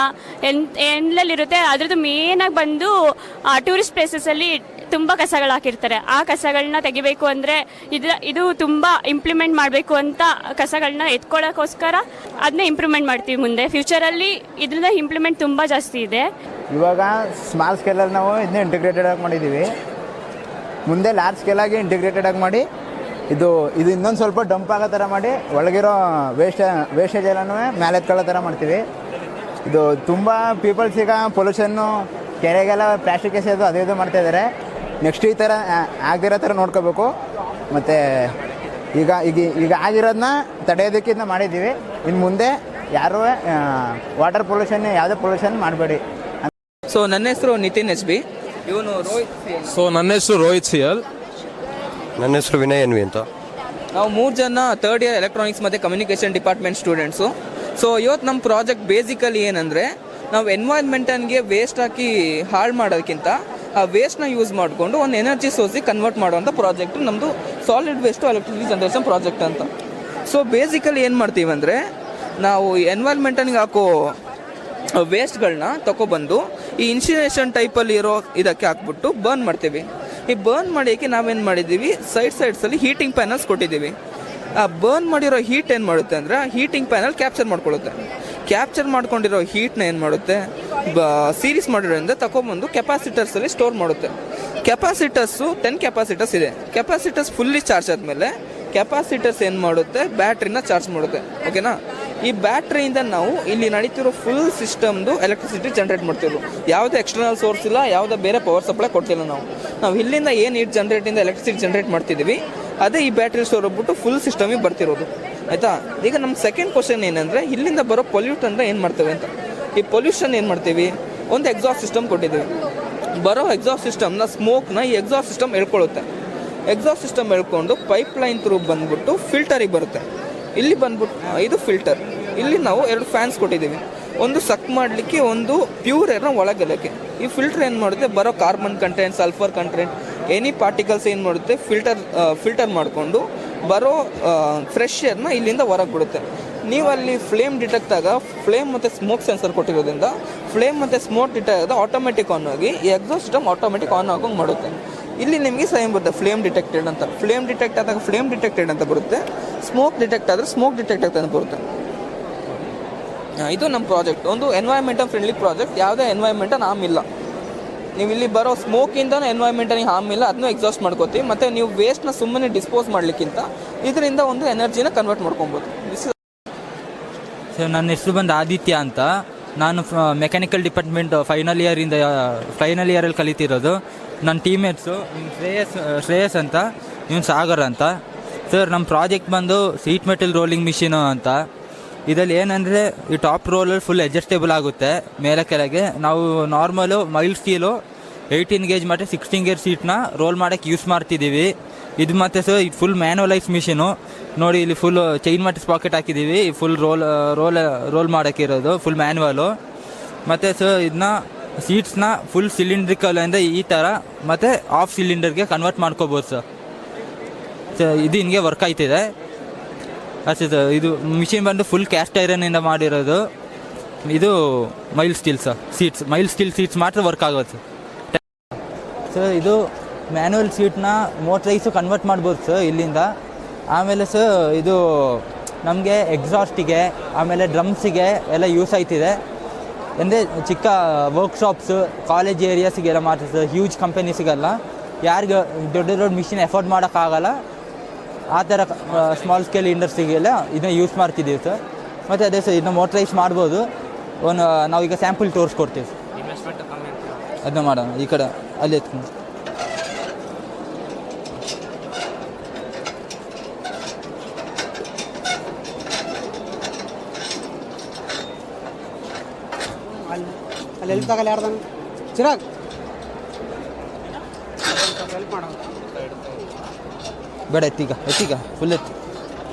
ಎಲ್ಲೆಲ್ಲಿರುತ್ತೆ ಅದ್ರದ್ದು ಮೇನಾಗಿ ಬಂದು ಟೂರಿಸ್ಟ್ ಪ್ಲೇಸಸಲ್ಲಿ ತುಂಬ ಕಸಗಳು ಹಾಕಿರ್ತಾರೆ. ಆ ಕಸಗಳನ್ನ ತೆಗಿಬೇಕು ಅಂದರೆ ಇದು ತುಂಬ ಇಂಪ್ಲಿಮೆಂಟ್ ಮಾಡಬೇಕು ಅಂತ ಕಸಗಳನ್ನ ಎತ್ಕೊಳ್ಳೋಕ್ಕೋಸ್ಕರ ಅದನ್ನ ಇಂಪ್ರೂವ್ಮೆಂಟ್ ಮಾಡ್ತೀವಿ. ಮುಂದೆ ಫ್ಯೂಚರಲ್ಲಿ ಇದರಿಂದ ಇಂಪ್ಲಿಮೆಂಟ್ ತುಂಬ ಜಾಸ್ತಿ ಇದೆ. ಇವಾಗ ಸ್ಮಾಲ್ ಸ್ಕೇಲಲ್ಲಿ ನಾವು ಇದನ್ನ ಇಂಟಿಗ್ರೇಟೆಡ್ ಆಗಿ ಮಾಡಿದ್ದೀವಿ. ಮುಂದೆ ಲಾರ್ಜ್ ಸ್ಕೇಲಾಗಿ ಇಂಟಿಗ್ರೇಟೆಡ್ ಆಗಿ ಮಾಡಿ ಇದು ಇನ್ನೊಂದು ಸ್ವಲ್ಪ ಡಂಪ್ ಆಗೋ ಥರ ಮಾಡಿ ಒಳಗಿರೋ ವೇಸ್ಟೇಜ್ ಎಲ್ಲನೂ ಮೇಲೆ ಎತ್ಕೊಳ್ಳೋ ಥರ ಮಾಡ್ತೀವಿ. ಇದು ತುಂಬ ಪೀಪಲ್ಸ್ ಈಗ ಪೊಲ್ಯೂಷನ್ನು ಕೆರೆಗೆಲ್ಲ ಪ್ಲಾಸ್ಟಿಕ್ ಎಸೆಯೋದು ಅದೇ ಇದು ಮಾಡ್ತಾಯಿದ್ದಾರೆ. ನೆಕ್ಸ್ಟ್ ಈ ಥರ ಆಗದಿರೋ ಥರ ನೋಡ್ಕೋಬೇಕು. ಮತ್ತು ಈಗ ಆಗಿರೋದನ್ನ ತಡೆಯೋದಕ್ಕೆ ಇದನ್ನ ಮಾಡಿದ್ದೀವಿ. ಇನ್ನು ಮುಂದೆ ಯಾರೂ ವಾಟರ್ ಪೊಲ್ಯೂಷನ್ ಯಾವುದೇ ಪೊಲ್ಯೂಷನ್ ಮಾಡಬೇಡಿ. ಸೊ ನನ್ನ ಹೆಸರು ನಿತಿನ್ SB. ಇವನು ರೋಹಿತ್. ಸೊ ನನ್ನ ಹೆಸರು ರೋಹಿತ್ CL. ನನ್ನ ಹೆಸರು ವಿನಯ್ NV ಅಂತ. ನಾವು 3 ಜನ ಥರ್ಡ್ ಇಯರ್ ಎಲೆಕ್ಟ್ರಾನಿಕ್ಸ್ ಮತ್ತು ಕಮ್ಯುನಿಕೇಷನ್ ಡಿಪಾರ್ಟ್ಮೆಂಟ್ ಸ್ಟೂಡೆಂಟ್ಸು. ಸೊ ಇವತ್ತು ನಮ್ಮ ಪ್ರಾಜೆಕ್ಟ್ ಬೇಸಿಕಲಿ ಏನಂದರೆ, ನಾವು ಎನ್ವೈರ್ಮೆಂಟನ್ಗೆ ವೇಸ್ಟ್ ಹಾಕಿ ಹಾಳು ಮಾಡೋದಕ್ಕಿಂತ ಆ ವೇಸ್ಟ್ನ ಯೂಸ್ ಮಾಡಿಕೊಂಡು ಒಂದು ಎನರ್ಜಿ ಸೋರ್ಸಿಗೆ ಕನ್ವರ್ಟ್ ಮಾಡುವಂಥ ಪ್ರಾಜೆಕ್ಟು ನಮ್ಮದು solid waste to electricity generation project ಅಂತ. ಸೊ ಬೇಸಿಕಲಿ ಏನು ಮಾಡ್ತೀವಿ ಅಂದರೆ, ನಾವು ಎನ್ವೈರ್ಮೆಂಟನ್ಗೆ ಹಾಕೋ ವೇಸ್ಟ್ಗಳನ್ನ ತೊಗೊಬಂದು ಈ ಇನ್ಸಿನೇಷನ್ ಟೈಪಲ್ಲಿ ಇರೋ ಇದಕ್ಕೆ ಹಾಕ್ಬಿಟ್ಟು ಬರ್ನ್ ಮಾಡ್ತೀವಿ. ಈ ಬರ್ನ್ ಮಾಡೋಕ್ಕೆ ನಾವೇನು ಮಾಡಿದ್ದೀವಿ, ಸೈಡ್ಸಲ್ಲಿ ಹೀಟಿಂಗ್ ಪ್ಯಾನಲ್ಸ್ ಕೊಟ್ಟಿದ್ದೀವಿ. ಆ ಬರ್ನ್ ಮಾಡಿರೋ ಹೀಟ್ ಏನು ಮಾಡುತ್ತೆ ಅಂದರೆ, ಆ ಹೀಟಿಂಗ್ ಪ್ಯಾನಲ್ ಕ್ಯಾಪ್ಚರ್ ಮಾಡ್ಕೊಳ್ಳುತ್ತೆ. ಕ್ಯಾಪ್ಚರ್ ಮಾಡ್ಕೊಂಡಿರೋ ಹೀಟ್ನ ಏನು ಮಾಡುತ್ತೆ, ಸೀರೀಸ್ ಮಾಡಿರೋದ್ರಿಂದ ತಗೊಬಂದು ಕೆಪಾಸಿಟರ್ಸಲ್ಲಿ ಸ್ಟೋರ್ ಮಾಡುತ್ತೆ. ಕೆಪಾಸಿಟರ್ಸು 10 ಕೆಪಾಸಿಟರ್ಸ್ ಇದೆ. ಕೆಪಾಸಿಟರ್ಸ್ ಫುಲ್ಲಿ ಚಾರ್ಜ್ ಆದಮೇಲೆ ಕೆಪಾಸಿಟರ್ಸ್ ಏನು ಮಾಡುತ್ತೆ, ಬ್ಯಾಟ್ರಿನ ಚಾರ್ಜ್ ಮಾಡುತ್ತೆ. ಓಕೆನಾ? ಈ ಬ್ಯಾಟ್ರಿಯಿಂದ ನಾವು ಇಲ್ಲಿ ನಡೀತಿರೋ ಫುಲ್ ಸಿಸ್ಟಮ್ದು ಎಲೆಕ್ಟ್ರಿಸಿಟಿ ಜನ್ರೇಟ್ ಮಾಡ್ತಿರೋ, ಯಾವುದೇ ಎಕ್ಸ್ಟರ್ನಲ್ ಸೋರ್ಸ್ ಇಲ್ಲ, ಯಾವುದೇ ಬೇರೆ ಪವರ್ ಸಪ್ಲೈ ಕೊಡ್ತಿಲ್ಲ. ನಾವು ಇಲ್ಲಿಂದ ಏನು ಹೀಟ್ ಜನ್ರೇಟಿಂದ ಎಲೆಕ್ಟ್ರಿಸಿಟಿ ಜನ್ರೇಟ್ ಮಾಡ್ತಿದ್ದೀವಿ, ಅದೇ ಈ ಬ್ಯಾಟ್ರಿ ಸ್ಟೋರ್ ಹೋಗ್ಬಿಟ್ಟು ಫುಲ್ ಸಿಸ್ಟಮಿಗೆ ಬರ್ತಿರೋದು. ಆಯಿತಾ? ಈಗ ನಮ್ಮ ಸೆಕೆಂಡ್ ಕ್ವಶನ್ ಏನಂದರೆ, ಇಲ್ಲಿಂದ ಬರೋ ಪೊಲ್ಯೂಟನ್ನ ಏನು ಮಾಡ್ತೇವೆ ಅಂತ. ಈ ಪೊಲ್ಯೂಷನ್ ಏನು ಮಾಡ್ತೀವಿ, ಒಂದು ಎಕ್ಸಾಸ್ಟ್ ಸಿಸ್ಟಮ್ ಕೊಟ್ಟಿದ್ದೀವಿ. ಬರೋ ಎಕ್ಸಾಸ್ಟ್ ಸಿಸ್ಟಮ್ನ ಸ್ಮೋಕ್ನ ಈ ಎಕ್ಸಾಸ್ಟ್ ಸಿಸ್ಟಮ್ ಎಳ್ಕೊಳ್ಳುತ್ತೆ. ಎಕ್ಸಾಸ್ಟ್ ಸಿಸ್ಟಮ್ ಎಳ್ಕೊಂಡು ಪೈಪ್ ಲೈನ್ ಥ್ರೂ ಬಂದ್ಬಿಟ್ಟು ಫಿಲ್ಟರಿಗೆ ಬರುತ್ತೆ. ಇಲ್ಲಿ ಬಂದ್ಬಿಟ್ಟು ಇದು ಫಿಲ್ಟರ್. ಇಲ್ಲಿ ನಾವು 2 ಫ್ಯಾನ್ಸ್ ಕೊಟ್ಟಿದ್ದೀವಿ, ಒಂದು ಸಕ್ ಮಾಡಲಿಕ್ಕೆ, ಒಂದು ಪ್ಯೂರ್ ಏರ್ನ ಒಳಗೆಲ್ಲಕ್ಕೆ. ಈ ಫಿಲ್ಟರ್ ಏನು ಮಾಡುತ್ತೆ, ಬರೋ carbon content, sulphur content, any particles ಏನು ಮಾಡುತ್ತೆ, ಫಿಲ್ಟರ್ ಮಾಡಿಕೊಂಡು ಬರೋ ಫ್ರೆಶ್ ಏರ್ನ ಇಲ್ಲಿಂದ ಹೊರಗೆ ಬಿಡುತ್ತೆ. ನೀವು ಅಲ್ಲಿ ಫ್ಲೇಮ್ ಡಿಟೆಕ್ಟ್ ಆಗ ಫ್ಲೇಮ್ ಮತ್ತು ಸ್ಮೋಕ್ ಸೆನ್ಸರ್ ಕೊಟ್ಟಿರೋದ್ರಿಂದ ಫ್ಲೇಮ್ ಮತ್ತು ಸ್ಮೋಕ್ ಡಿಟೆಕ್ಟ್ ಆಗ ಆಟೋಮೆಟಿಕ್ ಆನ್ ಆಗಿ ಈ ಎಕ್ಸಾಸ್ಟ್ ಸಿಸ್ಟಮ್ ಆಟೋಮೆಟಿಕ್ ಆನ್ ಆಗೋಂಗೆ ಮಾಡುತ್ತೆ. ಇಲ್ಲಿ ನಿಮಗೆ ಸೈನ್ ಬರುತ್ತೆ ಫ್ಲೇಮ್ ಡಿಟೆಕ್ಟೆಡ್ ಅಂತ. ಫ್ಲೇಮ್ ಡಿಟೆಕ್ಟ್ ಆದಾಗ ಫ್ಲೇಮ್ ಡಿಟೆಕ್ಟೆಡ್ ಅಂತ ಬರುತ್ತೆ, ಸ್ಮೋಕ್ ಡಿಟೆಕ್ಟ್ ಆದರೆ ಸ್ಮೋಕ್ ಡಿಟೆಕ್ಟ್ ಅಂತ ಬರುತ್ತೆ. ಇದು ನಮ್ಮ ಪ್ರಾಜೆಕ್ಟ್ ಒಂದು ಎನ್ವೈರ್ಮೆಂಟಲ್ ಫ್ರೆಂಡ್ಲಿ ಪ್ರಾಜೆಕ್ಟ್. ಯಾವುದೇ ಎನ್ವೈರ್ಮೆಂಟಲ್ ಹಾರ್ಮ್ ಇಲ್ಲ. ನೀವು ಇಲ್ಲಿ ಬರೋ ಸ್ಮೋಕಿಂದನೂ ಎನ್ವೈರ್ಮೆಂಟನಿಗೆ ಹಾರ್ಮ್ ಇಲ್ಲ, ಅದನ್ನೂ ಎಕ್ಸಾಸ್ಟ್ ಮಾಡ್ಕೋತೀವಿ. ಮತ್ತು ನೀವು ವೇಸ್ಟ್ನ ಸುಮ್ಮನೆ ಡಿಸ್ಪೋಸ್ ಮಾಡಲಿಕ್ಕಿಂತ ಇದರಿಂದ ಒಂದು ಎನರ್ಜಿನ ಕನ್ವರ್ಟ್ ಮಾಡ್ಕೊಬೋದು. ಸರ್, ನನ್ನ ಹೆಸರು ಬಂದು ಆದಿತ್ಯ ಅಂತ. ನಾನು ಮೆಕ್ಯಾನಿಕಲ್ ಡಿಪಾರ್ಟ್ಮೆಂಟ್ ಫೈನಲ್ ಇಯರಲ್ಲಿ ಕಲಿತಿರೋದು. ನನ್ನ ಟೀಮೇಟ್ಸು ಶ್ರೇಯಸ್ ಅಂತ, ಇವನು ಸಾಗರ್ ಅಂತ. ಸರ್, ನಮ್ಮ ಪ್ರಾಜೆಕ್ಟ್ ಬಂದು ಸೀಟ್ ಮೆಟಲ್ ರೋಲಿಂಗ್ ಮಿಷಿನು ಅಂತ. ಇದರಲ್ಲಿ ಏನಂದರೆ ಈ ಟಾಪ್ ರೋಲರ್ ಫುಲ್ ಅಡ್ಜಸ್ಟೇಬಲ್ ಆಗುತ್ತೆ ಮೇಲೆ ಕೆಳಗೆ. ನಾವು ನಾರ್ಮಲು ಮೈಲ್ಡ್ ಸ್ಟೀಲು 18 ಗೇಜ್ ಮತ್ತು 16 ಗೇಜ್ ಸೀಟ್ನ ರೋಲ್ ಮಾಡೋಕ್ಕೆ ಯೂಸ್ ಮಾಡ್ತಿದ್ದೀವಿ. ಇದು ಮತ್ತು ಸರ್ ಇದು ಫುಲ್ ಮ್ಯಾನುವಲೈಸ್ ಮಿಷಿನು. ನೋಡಿ ಇಲ್ಲಿ ಫುಲ್ ಚೈನ್ ಮತ್ತು ಸ್ಪಾಕೆಟ್ ಹಾಕಿದ್ದೀವಿ. ಫುಲ್ ರೋಲ್ ಮಾಡೋಕ್ಕಿರೋದು ಫುಲ್ ಮ್ಯಾನ್ಯುವಲು. ಮತ್ತು ಸರ್ ಇದನ್ನ ಸೀಟ್ಸ್ನ ಫುಲ್ ಸಿಲಿಂಡ್ರಿಕಲ್ ಅಂದರೆ ಈ ಥರ ಮತ್ತು ಆಫ್ ಸಿಲಿಂಡರ್ಗೆ ಕನ್ವರ್ಟ್ ಮಾಡ್ಕೋಬೋದು ಸರ್. ಇದು ಹಿಂಗೆ ವರ್ಕ್ ಆಯ್ತಿದೆ ಅಷ್ಟೇ ಸರ್. ಇದು ಮಿಷಿನ್ ಬಂದು ಫುಲ್ ಕ್ಯಾಸ್ಟ್ ಐರನ್ನಿಂದ ಮಾಡಿರೋದು. ಇದು mild steel sir seats. Mild steel seats ಮಾತ್ರ ವರ್ಕ್ ಆಗೋದು ಸರ್. ಸರ್, ಇದು ಮ್ಯಾನ್ಯುವಲ್ ಸೀಟ್ನ ಮೋಟ್ರೈಸು ಕನ್ವರ್ಟ್ ಮಾಡ್ಬೋದು ಸರ್ ಇಲ್ಲಿಂದ. ಆಮೇಲೆ ಸರ್ ಇದು ನಮಗೆ ಎಕ್ಸಾಸ್ಟಿಗೆ ಆಮೇಲೆ ಡ್ರಮ್ಸಿಗೆ ಎಲ್ಲ ಯೂಸ್ ಆಯ್ತಿದೆ. ಅಂದರೆ ಚಿಕ್ಕ ವರ್ಕ್ಶಾಪ್ಸು ಕಾಲೇಜ್ ಏರಿಯಾಸಿಗೆಲ್ಲ ಮಾಡ್ತೀವಿ ಸರ್. ಹ್ಯೂಜ್ ಕಂಪನೀಸಿಗೆಲ್ಲ ಯಾರಿಗೆ ದೊಡ್ಡ ಮಿಷಿನ್ ಎಫೋರ್ಡ್ ಮಾಡೋಕ್ಕಾಗಲ್ಲ ಆ ಥರ ಸ್ಮಾಲ್ ಸ್ಕೇಲ್ ಇಂಡಸ್ಟ್ರಿಗೆಲ್ಲ ಇದನ್ನ ಯೂಸ್ ಮಾಡ್ತಿದ್ದೀವಿ ಸರ್. ಮತ್ತು ಅದೇ ಸರ್ ಇದನ್ನ ಮೋಟ್ರೈಸ್ ಮಾಡ್ಬೋದು. ನಾವೀಗ ಸ್ಯಾಂಪಲ್ ತೋರಿಸ್ಕೊಡ್ತೀವಿ ಸರ್. ಅದನ್ನ ಮಾಡೋಣ. ಈ ಕಡೆ ಅಲ್ಲಿ ಎತ್ಕೊಂಡು ಅಲ್ಲಿ ತಗಲ್ಲ ಯಾರ್ದಾನ ಚಿರಾಗ್ ಬೇಡ, ಎತ್ತೀಗ ಫುಲ್ ಎತ್ತಿ.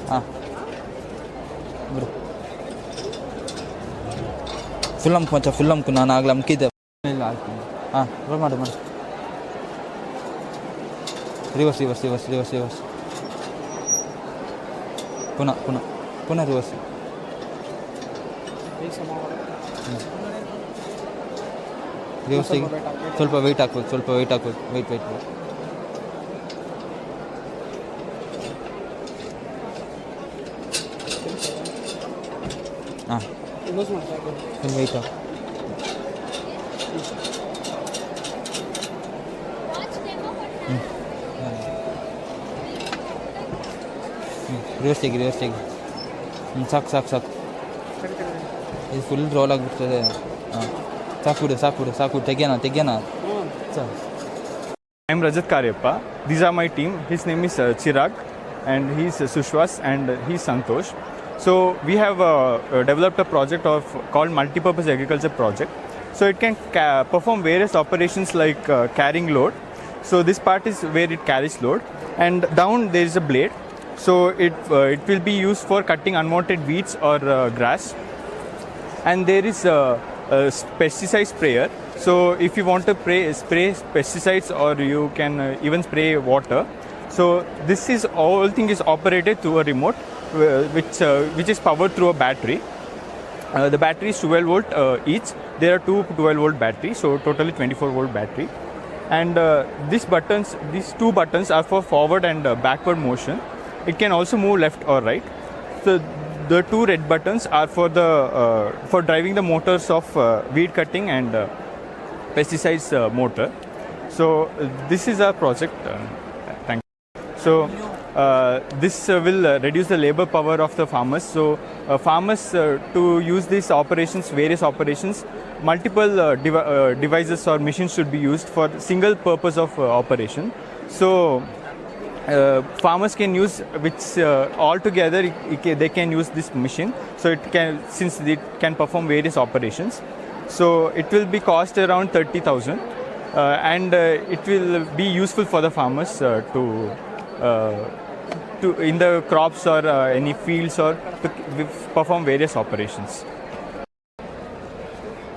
ಹಾಂ ಬಿಡು, ಫುಲ್ ಅಮ್ಕು ನಾನು ಆಗಲೇ ಅಮ್ಕಿದ್ದೆ. ಇಲ್ಲ ಆಗ್ತೀನಿ. ಹಾಂ ಮಾಡಿ ರಿವರ್ಸ್ ಪುನಃ ರಿವರ್ಸ್. ರಿವರ್ಸಿಗೆ ಸ್ವಲ್ಪ ವೆಯ್ಟ್ ಹಾಕ್ಬೋದು. ವೆಯ್ಟ್ ಹಾಂ ವೆಯ್ಟ್ ಹಾಕಿ. ರಿವರ್ಸಿಗೆ ಸಾಕು. ಇದು ಫುಲ್ ರೋಲ್ ಆಗಿಬಿಡ್ತದೆ. ಹಾಂ ಸಾಕು ತೆಗಿಯೋಣ. I am Rajat Karyappa. These are my team. His name is Chirag and he is Sushwas and he is Santosh. So we have developed a project called Multipurpose Agriculture Project. So it can perform various operations like carrying load. So this part is where it carries load, and down there is a blade. So it will be used for cutting unwanted weeds or grass. And there is a pesticide sprayer. So if you want to spray pesticides, or you can even spray water. So this is all thing is operated through a remote, which is powered through a battery. The battery is 12 volt each. There are two 12 volt batteries, so totally 24 volt battery. And these two buttons are for forward and backward motion. It can also move left or right. So the two red buttons are for driving the motors of weed cutting and pesticides motor. So this is our project. Thank you. So this will reduce the labor power of the farmers. So farmers to use these various operations, multiple devices or machines should be used for single purpose of operation. So farmers can use all together they can use this machine. So since it can perform various operations, so it will be cost around 30,000 and it will be useful for the farmers to in the crops or any fields or to perform various operations.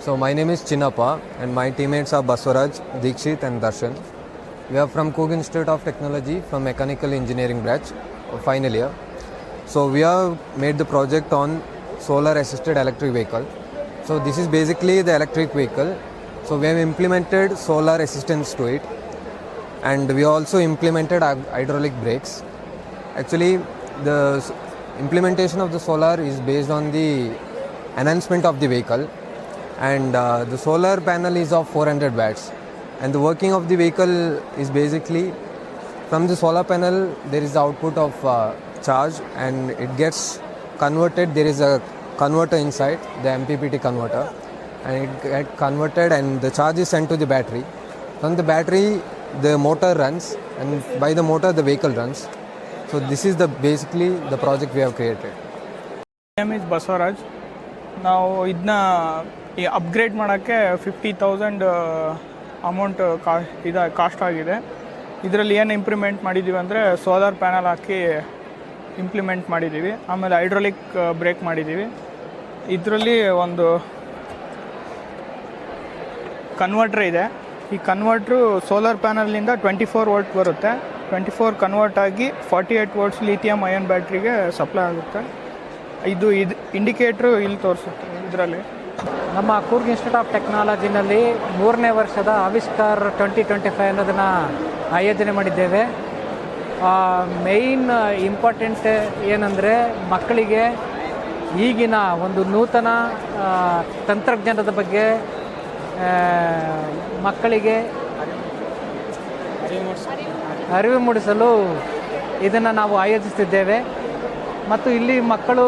So my name is Chinnappa and my teammates are Baswaraj, Dikshit and Darshan. We are from Cook Institute of Technology from Mechanical Engineering branch, final year. So we have made the project on solar assisted electric vehicle. So this is basically the electric vehicle. So we have implemented solar assistance to it, and we also implemented hydraulic brakes. Actually, the implementation of the solar is based on the enhancement of the vehicle, and the solar panel is of 400 watts, and the working of the vehicle is basically from the solar panel there is the output of charge, and it gets converted. There is a converter inside, the MPPT converter, and it gets converted and the charge is sent to the battery. From the battery the motor runs, and by the motor the vehicle runs. So this is basically the project we have created. My name is Baswaraj. ನಾವು ಇದನ್ನ upgrade ಮಾಡೋಕ್ಕೆ 50,000 amount cost ಆಗಿದೆ. ಇದರಲ್ಲಿ ಏನು implement ಮಾಡಿದ್ದೀವಿ ಅಂದರೆ solar panel ಹಾಕಿ implement ಮಾಡಿದ್ದೀವಿ. ಆಮೇಲೆ ಹೈಡ್ರಾಲಿಕ್ ಬ್ರೇಕ್ ಮಾಡಿದ್ದೀವಿ. ಇದರಲ್ಲಿ ಒಂದು ಕನ್ವರ್ಟ್ರ್ ಇದೆ. ಈ ಕನ್ವರ್ಟ್ರು ಸೋಲಾರ್ ಪ್ಯಾನಲ್ನಿಂದ 24 ವೋಲ್ಟ್ ಬರುತ್ತೆ. 24 ಕನ್ವರ್ಟ್ ಆಗಿ 48 ವೋಲ್ಟ್ಸ್ ಲಿಥಿಯಂ ಅಯನ್ ಬ್ಯಾಟ್ರಿಗೆ ಸಪ್ಲೈ ಆಗುತ್ತೆ. ಇದು ಇಂಡಿಕೇಟ್ರು ಇಲ್ಲಿ ತೋರಿಸುತ್ತೆ. ಇದರಲ್ಲಿ ನಮ್ಮ ಕೂರ್ಗ್ ಇನ್ಸ್ಟಿಟ್ಯೂಟ್ ಆಫ್ ಟೆಕ್ನಾಲಜಿನಲ್ಲಿ 3ನೇ ವರ್ಷದ ಆವಿಷ್ಕಾರ್ 2025 ಅನ್ನೋದನ್ನು ಆಯೋಜನೆ ಮಾಡಿದ್ದೇವೆ. ಮೇಯ್ನ್ ಇಂಪಾರ್ಟೆಂಟ್ ಏನಂದರೆ ಮಕ್ಕಳಿಗೆ ಈಗಿನ ಒಂದು ನೂತನ ತಂತ್ರಜ್ಞಾನದ ಬಗ್ಗೆ ಮಕ್ಕಳಿಗೆ ಅರಿವು ಮೂಡಿಸಲು ಇದನ್ನು ನಾವು ಆಯೋಜಿಸ್ತಿದ್ದೇವೆ. ಮತ್ತು ಇಲ್ಲಿ ಮಕ್ಕಳು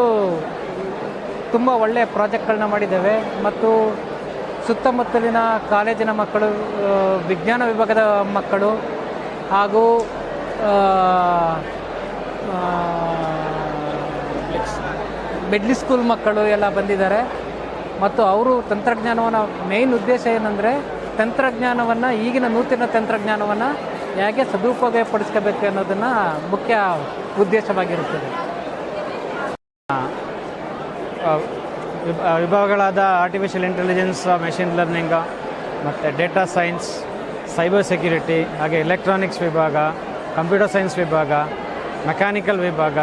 ತುಂಬ ಒಳ್ಳೆಯ ಪ್ರಾಜೆಕ್ಟ್ಗಳನ್ನ ಮಾಡಿದ್ದೇವೆ. ಮತ್ತು ಸುತ್ತಮುತ್ತಲಿನ ಕಾಲೇಜಿನ ಮಕ್ಕಳು, ವಿಜ್ಞಾನ ವಿಭಾಗದ ಮಕ್ಕಳು ಹಾಗೂ ಮಿಡ್ಲ್ ಸ್ಕೂಲ್ ಮಕ್ಕಳು ಎಲ್ಲ ಬಂದಿದ್ದಾರೆ. ಮತ್ತು ಅವರು ತಂತ್ರಜ್ಞಾನವನ್ನು ಮೇಯ್ನ್ ಉದ್ದೇಶ ಏನಂದರೆ ತಂತ್ರಜ್ಞಾನವನ್ನು, ಈಗಿನ ನೂತನ ತಂತ್ರಜ್ಞಾನವನ್ನು ಹೇಗೆ ಸದುಪಯೋಗಪಡಿಸ್ಕೋಬೇಕು ಅನ್ನೋದನ್ನು ಮುಖ್ಯ ಉದ್ದೇಶವಾಗಿರುತ್ತದೆ. ವಿಭಾಗಗಳಾದ ಆರ್ಟಿಫಿಷಿಯಲ್ ಇಂಟೆಲಿಜೆನ್ಸ್, ಮೆಷಿನ್ ಲರ್ನಿಂಗ್ ಮತ್ತು ಡೇಟಾ ಸೈನ್ಸ್, ಸೈಬರ್ ಸೆಕ್ಯುರಿಟಿ, ಹಾಗೆ ಎಲೆಕ್ಟ್ರಾನಿಕ್ಸ್ ವಿಭಾಗ, ಕಂಪ್ಯೂಟರ್ ಸೈನ್ಸ್ ವಿಭಾಗ, ಮೆಕ್ಯಾನಿಕಲ್ ವಿಭಾಗ,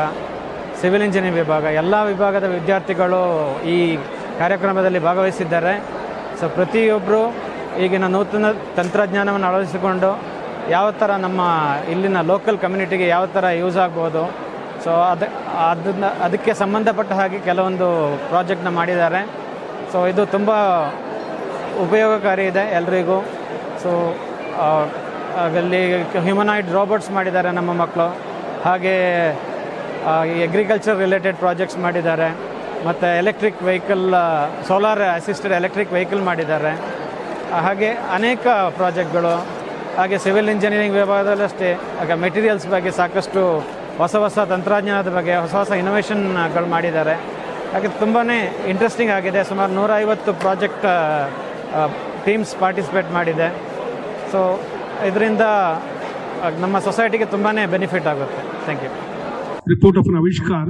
ಸಿವಿಲ್ ಇಂಜಿನಿಯರಿಂಗ್ ವಿಭಾಗ, ಎಲ್ಲ ವಿಭಾಗದ ವಿದ್ಯಾರ್ಥಿಗಳು ಈ ಕಾರ್ಯಕ್ರಮದಲ್ಲಿ ಭಾಗವಹಿಸಿದ್ದಾರೆ. ಸೊ ಪ್ರತಿಯೊಬ್ಬರು ಈಗಿನ ನೂತನ ತಂತ್ರಜ್ಞಾನವನ್ನು ಅಳವಡಿಸಿಕೊಂಡು ಯಾವ ಥರ ನಮ್ಮ ಇಲ್ಲಿನ ಲೋಕಲ್ ಕಮ್ಯುನಿಟಿಗೆ ಯಾವ ಥರ ಯೂಸ್ ಆಗ್ಬೋದು, ಸೊ ಅದಕ್ಕೆ ಸಂಬಂಧಪಟ್ಟ ಹಾಗೆ ಕೆಲವೊಂದು ಪ್ರಾಜೆಕ್ಟ್ನ ಮಾಡಿದ್ದಾರೆ. ಸೊ ಇದು ತುಂಬ ಉಪಯೋಗಕಾರಿ ಇದೆ ಎಲ್ರಿಗೂ. ಸೊ ಅಲ್ಲಿ ಹ್ಯೂಮನಾಯ್ಡ್ ರೋಬೋಟ್ಸ್ ಮಾಡಿದ್ದಾರೆ ನಮ್ಮ ಮಕ್ಕಳು. ಹಾಗೆ ಅಗ್ರಿಕಲ್ಚರ್ ರಿಲೇಟೆಡ್ ಪ್ರಾಜೆಕ್ಟ್ಸ್ ಮಾಡಿದ್ದಾರೆ. ಮತ್ತು electric vehicle, solar assisted electric vehicle ಮಾಡಿದ್ದಾರೆ. ಹಾಗೆ ಅನೇಕ ಪ್ರಾಜೆಕ್ಟ್ಗಳು. ಹಾಗೆ ಸಿವಿಲ್ ಇಂಜಿನಿಯರಿಂಗ್ ವಿಭಾಗದಲ್ಲೂ ಅಷ್ಟೇ ಹಾಗೆ ಮೆಟೀರಿಯಲ್ಸ್ ಬಗ್ಗೆ ಸಾಕಷ್ಟು ಹೊಸ ಹೊಸ ತಂತ್ರಜ್ಞಾನದ ಬಗ್ಗೆ ಹೊಸ ಹೊಸ ಇನೋವೇಷನ್ಗಳು ಮಾಡಿದ್ದಾರೆ. ಹಾಗೆ ತುಂಬಾ ಇಂಟ್ರೆಸ್ಟಿಂಗ್ ಆಗಿದೆ. ಸುಮಾರು 150 ಪ್ರಾಜೆಕ್ಟ್ ಟೀಮ್ಸ್ ಪಾರ್ಟಿಸಿಪೇಟ್ ಮಾಡಿದೆ. ಸೊ ಇದರಿಂದ ನಮ್ಮ ಸೊಸೈಟಿಗೆ ತುಂಬಾ ಬೆನಿಫಿಟ್ ಆಗುತ್ತೆ. Thank you. Report of an Avishkar,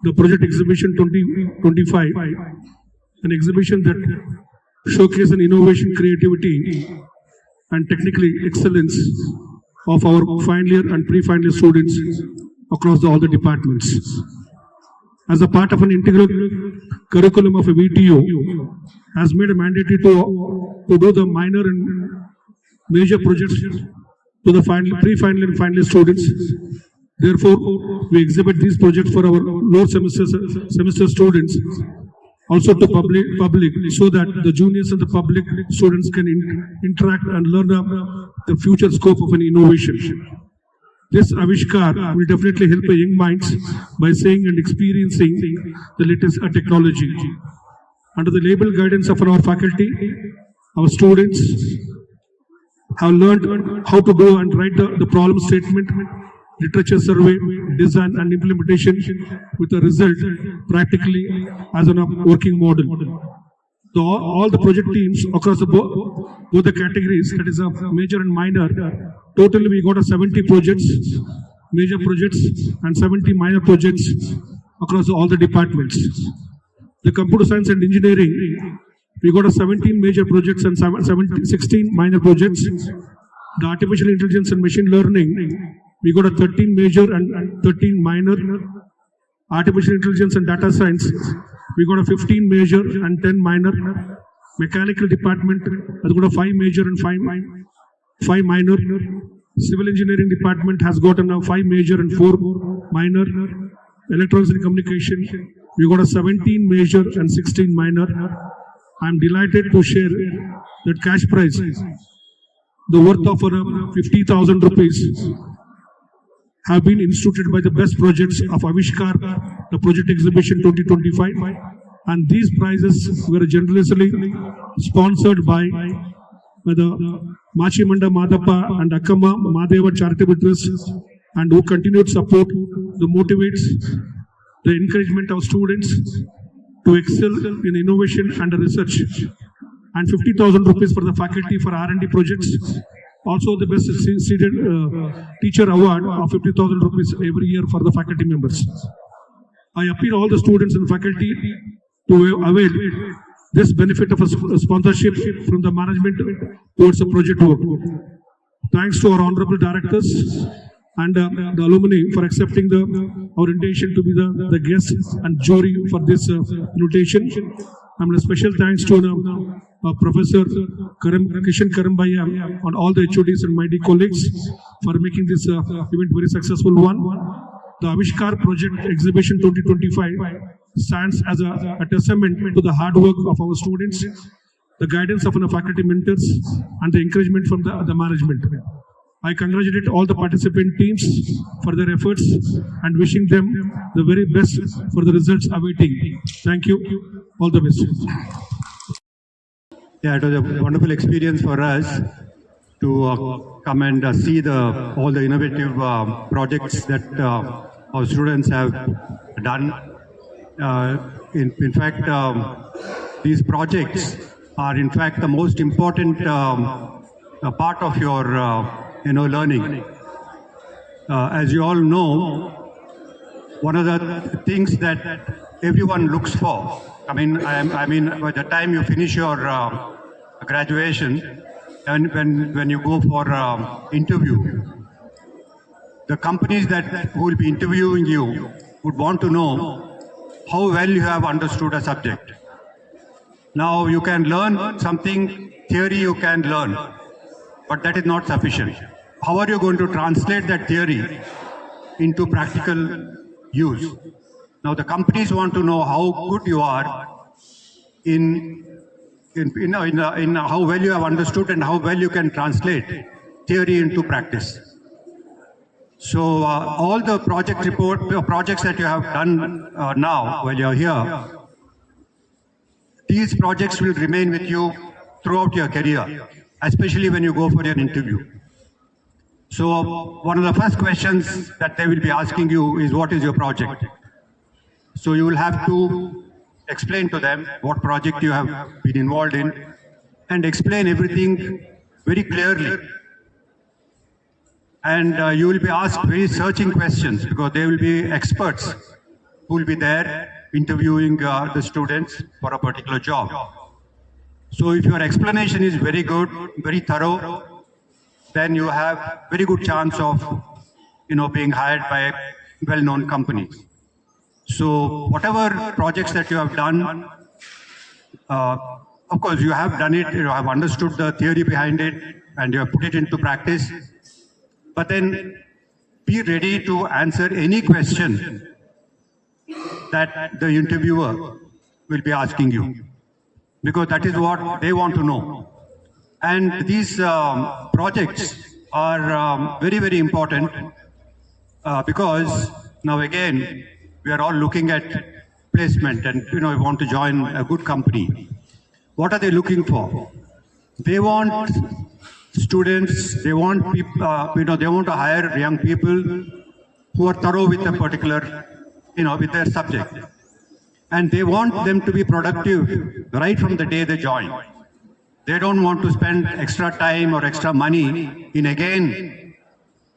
the project exhibition 2025, an exhibition that showcases an innovation, creativity and technical excellence of our final year and pre-final year students across all the departments. As a part of an integral curriculum of a VTU, has made a mandatory to do the minor and major projects to the pre-final and final year students. Therefore, we exhibit these projects for our lower semester students, also to public, so that the juniors and the public students can interact and learn the future scope of an innovation. This Avishkar will definitely help the young minds by seeing and experiencing the latest technology. Under the label guidance of our faculty, our students have learned how to do and write the problem statement, literature survey, design and implementation, with a result practically as a working model. All the project teams across both the categories, that is a major and minor, totally we got 70 projects, major projects and 70 minor projects across all the departments. The computer science and engineering, we got 17 major projects and 16 minor projects. The artificial intelligence and machine learning, we got 13 major and 13 minor. Artificial intelligence and data science, we got a 15 major and 10 minor. Mechanical department has got a 5 major and 5 minor. Civil engineering department has got now 5 major and 4 minor. Electronics and communication, we got a 17 major and 16 minor. I am delighted to share that cash prize, the worth of 50,000 rupees, have been instituted by the best projects of Avishkar, the project exhibition 2025, and these prizes were generously sponsored by the Machimanda Madappa and Akkama Madeva Charitable Trust, and who continued support, the motivates, the encouragement of students to excel in innovation and research, and 50,000 rupees for the faculty for R&D projects. Also the best seated teacher award of 50,000 rupees every year for the faculty members. I appeal all the students and faculty to avail this benefit of a sponsorship from the management towards the project work. Thanks to our honorable directors and the alumni for accepting our invitation to be the guest and jury for this invitation. And a special thanks to Professor Kishan Karambhaiya and all the HODs and my dear colleagues for making this event very successful one. The Avishkar Project Exhibition 2025 stands as a testament to the hard work of our students, the guidance of our faculty mentors, and the encouragement from the management. I congratulate all the participant teams for their efforts and wishing them the very best for the results awaiting. Thank you. All the best. Yeah, it was a wonderful experience for us to come and see all the innovative projects that our students have done. In fact, these projects are in fact the most important part of your learning. As you all know, one of the things that everyone looks for, I mean, by the time you finish your graduation, and when you go for interview, the companies that will be interviewing you would want to know how well you have understood a subject. Now you can learn something, theory you can learn, but that is not sufficient. How are you going to translate that theory into practical use? Now the companies want to know how good you are in how well you have understood and how well you can translate theory into practice. So all the projects that you have done now while you are here, these projects will remain with you throughout your career, especially when you go for your interview. So one of the first questions that they will be asking you is, what is your project? So you will have to explain to them what project you have been involved in and explain everything very clearly. And you will be asked very searching questions because there will be experts who will be there interviewing the students for a particular job. So if your explanation is very good, very thorough, then you have very good chance of being hired by well-known companies. So whatever projects that you have done, of course you have done it, you have understood the theory behind it and you have put it into practice. But then be ready to answer any question that the interviewer will be asking you, because that is what they want to know. And these projects are very, very important because now again, we are all looking at placement and we want to join a good company. What are they looking for? They want students, they want people, they want to hire young people who are thorough with a particular, with their subject. And they want them to be productive right from the day they join. They don't want to spend extra time or extra money in again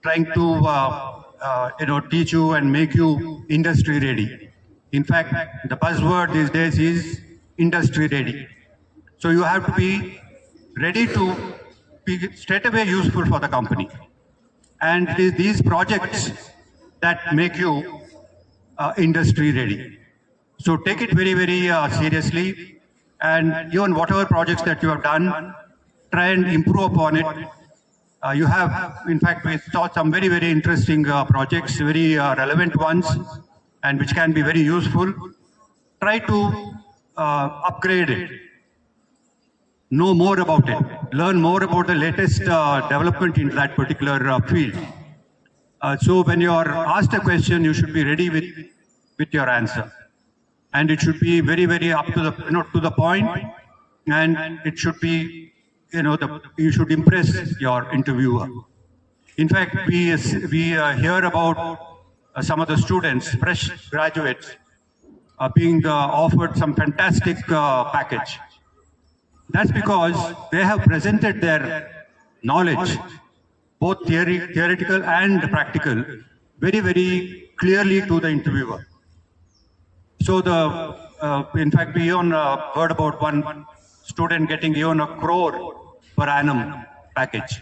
trying to teach you and make you industry ready. In fact, the buzzword these days is industry ready. So you have to be ready to be straight away useful for the company. And it is these projects that make you industry ready. So take it very, very seriously, and even whatever projects that you have done, try and improve upon it. You have, in fact, we saw some very, very interesting projects, very relevant ones, and which can be very useful. Try to upgrade it. Know more about it. Learn more about the latest development in that particular field. So when you are asked a question, you should be ready with your answer. And it should be very, very up to the, to the point, and it should be, you should impress your interviewer. In fact, we hear about some of the students, fresh graduates, being offered some fantastic package. That's because they have presented their knowledge, both theoretical and practical, very, very clearly to the interviewer. So in fact, we even heard about one student getting even a crore per annum package.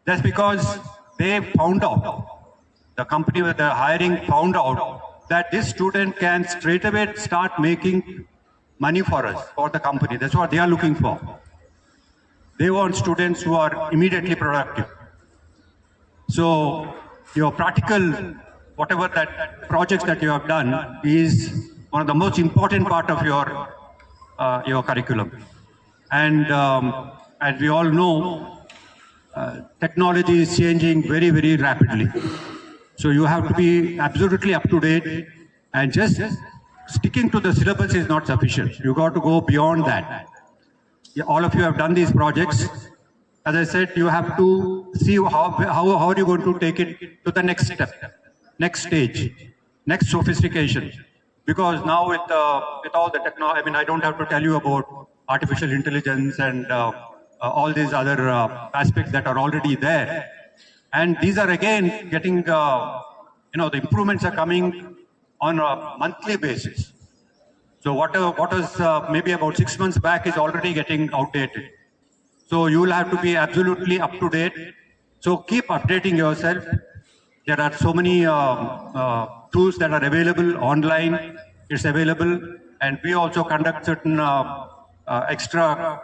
That's because they found out, the company with the hiring found out that this student can straight away start making money for us, for the company. That's what they are looking for. They want students who are immediately productive. So your practical, whatever that projects that you have done is one of the most important part of your curriculum. And as we all know, technology is changing very, very rapidly. So you have to be absolutely up to date, and just sticking to the syllabus is not sufficient. You got to go beyond that. All of you have done these projects. As I said, you have to see how are you going to take it to the next step, next stage, next sophistication. Because now with all the technology, I don't have to tell you about artificial intelligence and all these other aspects that are already there. And these are again getting, the improvements are coming on a monthly basis. So what was maybe about 6 months back is already getting outdated. So you will have to be absolutely up to date. So keep updating yourself. There are so many tools that are available online. It's available, and we also conduct certain extra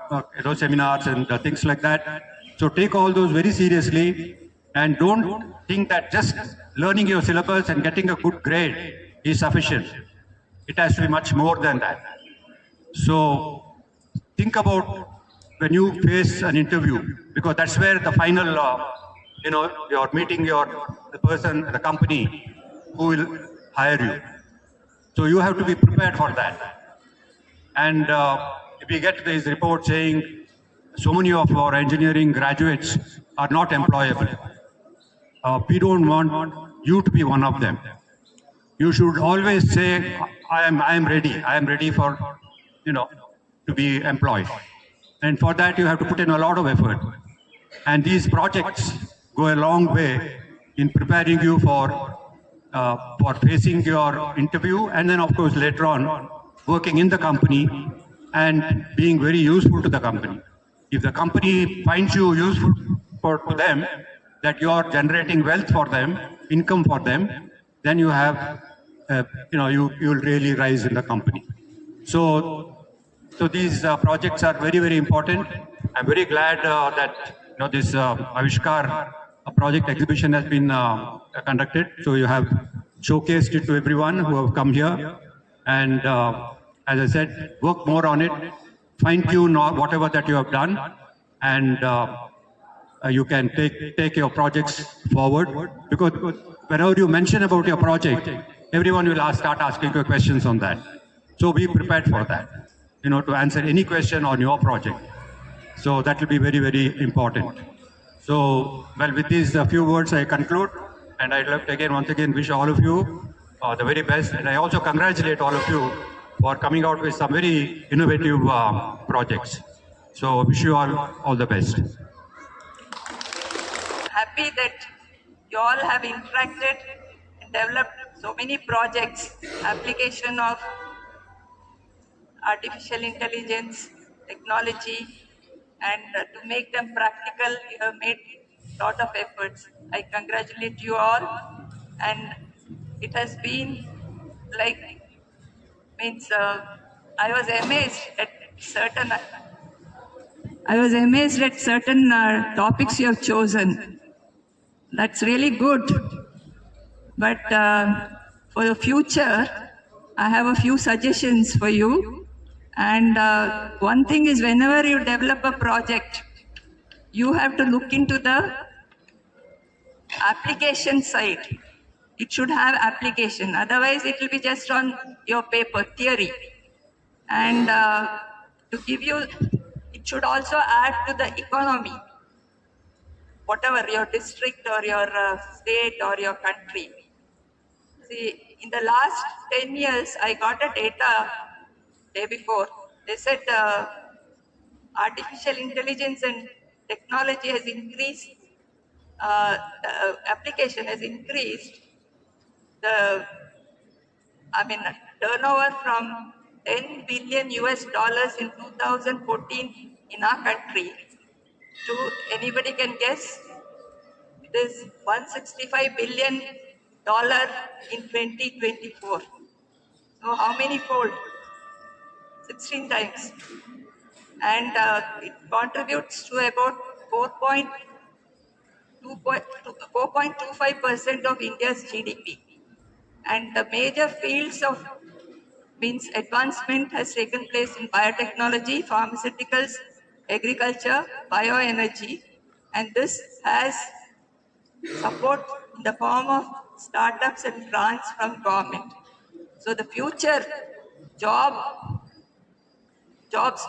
seminars and things like that. So take all those very seriously, and don't think that just learning your syllabus and getting a good grade is sufficient. It has to be much more than that. So think about when you face an interview, because that's where the final, you're meeting the person, the company who will hire you. So you have to be prepared for that. And if we get this report saying so many of our engineering graduates are not employable, we don't want you to be one of them. You should always say, I am ready. I am ready for, to be employed. And for that, you have to put in a lot of effort. And these projects go a long way in preparing you for facing your interview, and then of course later on working in the company and being very useful to the company. If the company finds you useful to them, that you are generating wealth for them, income for them, then you have, you will really rise in the company. So these projects are very, very important. I'm very glad that this Avishkar project exhibition has been conducted. So you have showcased it to everyone who have come here. And as I said, work more on it, fine-tune whatever that you have done, and you can take your projects forward. Because whenever you mention about your project, everyone will start asking you questions on that. So be prepared for that, to answer any question on your project. So that will be very, very important. So, well, with these few words, I conclude. And I'd like to once again wish all of you the very best. And I also congratulate all of you for coming out with some very innovative projects. So wish you all the best. Happy that you all have interacted and developed so many projects, application of artificial intelligence, technology, and to make them practical, you have made a lot of efforts. I congratulate you all, and it has been like means I was amazed at certain topics you have chosen. That's really good. But for the future, I have a few suggestions for you. And one thing is, whenever you develop a project, you have to look into the application side. It should have application. Otherwise, it will be just on your paper, theory. And to give you, it should also add to the economy, whatever your district or your state or your country. See, in the last 10 years, I got a data day before. They said artificial intelligence and technology has increased, application has increased turnover from $10 billion in 2014 in our country to, anybody can guess, it is $165 billion in 2024. So how many fold? 16 times. And it contributes to about 4.25% of India's GDP. And the major fields of advancement has taken place in biotechnology, pharmaceuticals, agriculture, bioenergy, and this has support in the form of startups and grants from government. So the future jobs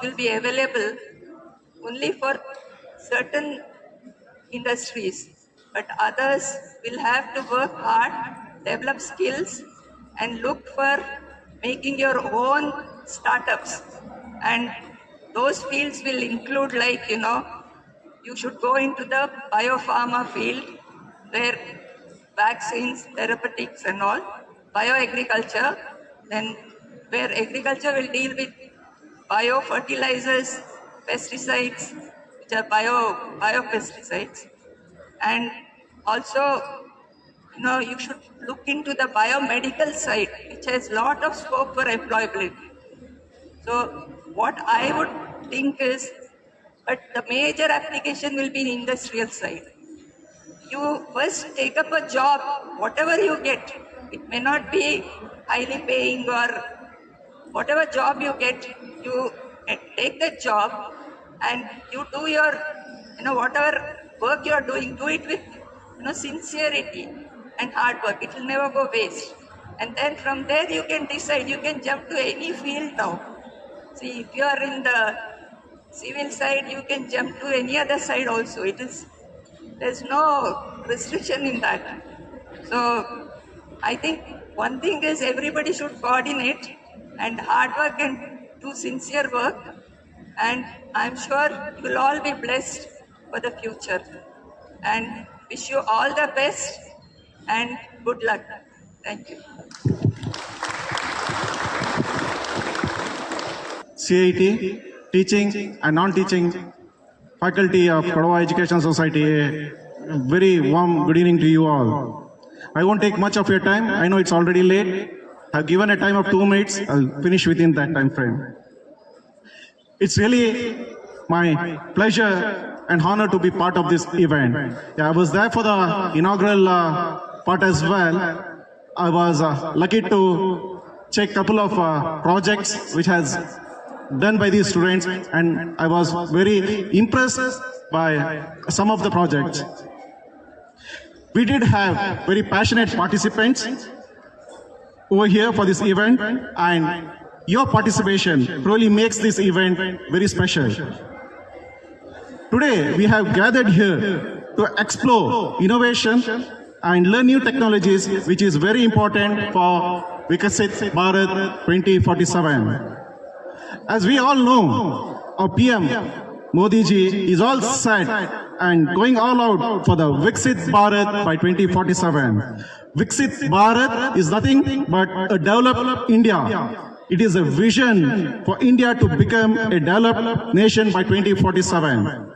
will be available only for certain industries, but others will have to work hard, develop skills, and look for making your own startups. And those fields will include, like, you should go into the biopharma field where vaccines, therapeutics and all, bioagriculture, then where agriculture will deal with biofertilizers, pesticides, which are biopesticides. And also, you should look into the biomedical side, which has a lot of scope for employability. So what I would think is, but the major application will be in industrial side. You first take up a job, whatever you get. It may not be highly paying, or whatever job you get, you take that job and you do your, whatever work you are doing, do it with, sincerity and hard work. It will never go waste. And then from there you can decide, you can jump to any field now. See, if you are in the civil side, you can jump to any other side also. There's no restriction in that. So I think one thing is, everybody should coordinate and hard work and do sincere work. And I'm sure you will all be blessed for the future. And wish you all the best and good luck. Thank you. CIT, teaching and non-teaching faculty of Kodava Education Society, a very warm good evening to you all. I won't take much of your time. I know it's already late. I've given a time of 2 minutes. I'll finish within that time frame. It's really my pleasure and honor to be part of this event. I was there for the inaugural part as well. I was lucky to check a couple of projects which has done by these students, and I was very impressed by some of the projects. We did have very passionate participants over here for this event, and your participation really makes this event very special. Today we have gathered here to explore innovation and learn new technologies, which is very important for Viksit Bharat 2047. As we all know, our PM Modi ji is all set and going all out for the Viksit Bharat by 2047. Viksit Bharat is nothing but a developed India. It is a vision for India to become a developed nation by 2047.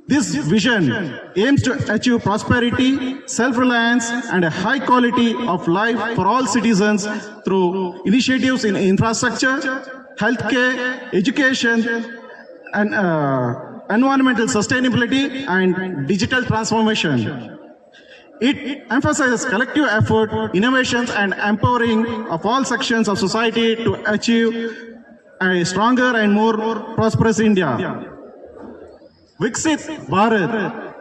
This vision aims to achieve prosperity, self-reliance, and a high quality of life for all citizens through initiatives in infrastructure, healthcare, education, and environmental sustainability and digital transformation. It emphasizes collective effort, innovations, and empowering of all sections of society to achieve a stronger and more prosperous India. Viksit Bharat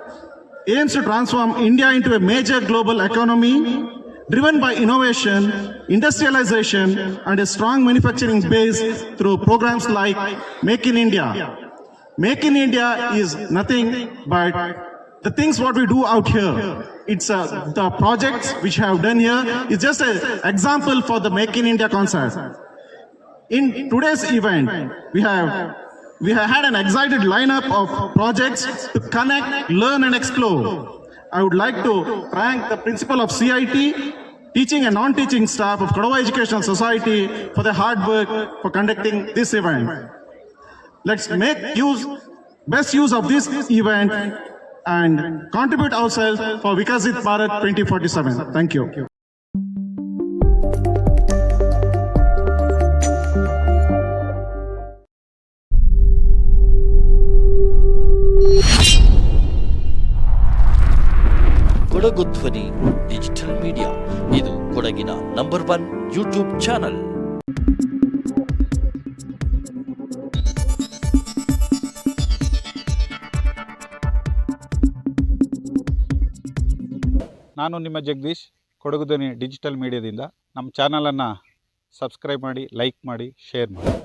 aims to transform India into a major global economy driven by innovation, industrialization, and a strong manufacturing base through programs like Make in India. Make in India is nothing but the things what we do out here. It's the projects which I have done here is just an example for the Make in India concept. In today's event, we have had an excited lineup of projects to connect, learn, and explore. I would like to thank the principal of CIT, teaching and non-teaching staff of Kodava Educational Society for their hard work for conducting this event. Let's make best use of this event and contribute ourselves for Viksit Bharat 2047. Thank you. Kodagu ಧ್ವನಿ digital media, ಇದು ಕೊಡಗಿನ number 1 YouTube channel. ನಾನು ನಿಮ್ಮ ಜಗದೀಶ್, ಕೊಡಗು ಧ್ವನಿ digital ಮೀಡಿಯಾದಿಂದ. ನಮ್ಮ ಚಾನಲನ್ನು subscribe ಮಾಡಿ, like ಮಾಡಿ, ಶೇರ್ ಮಾಡಿ.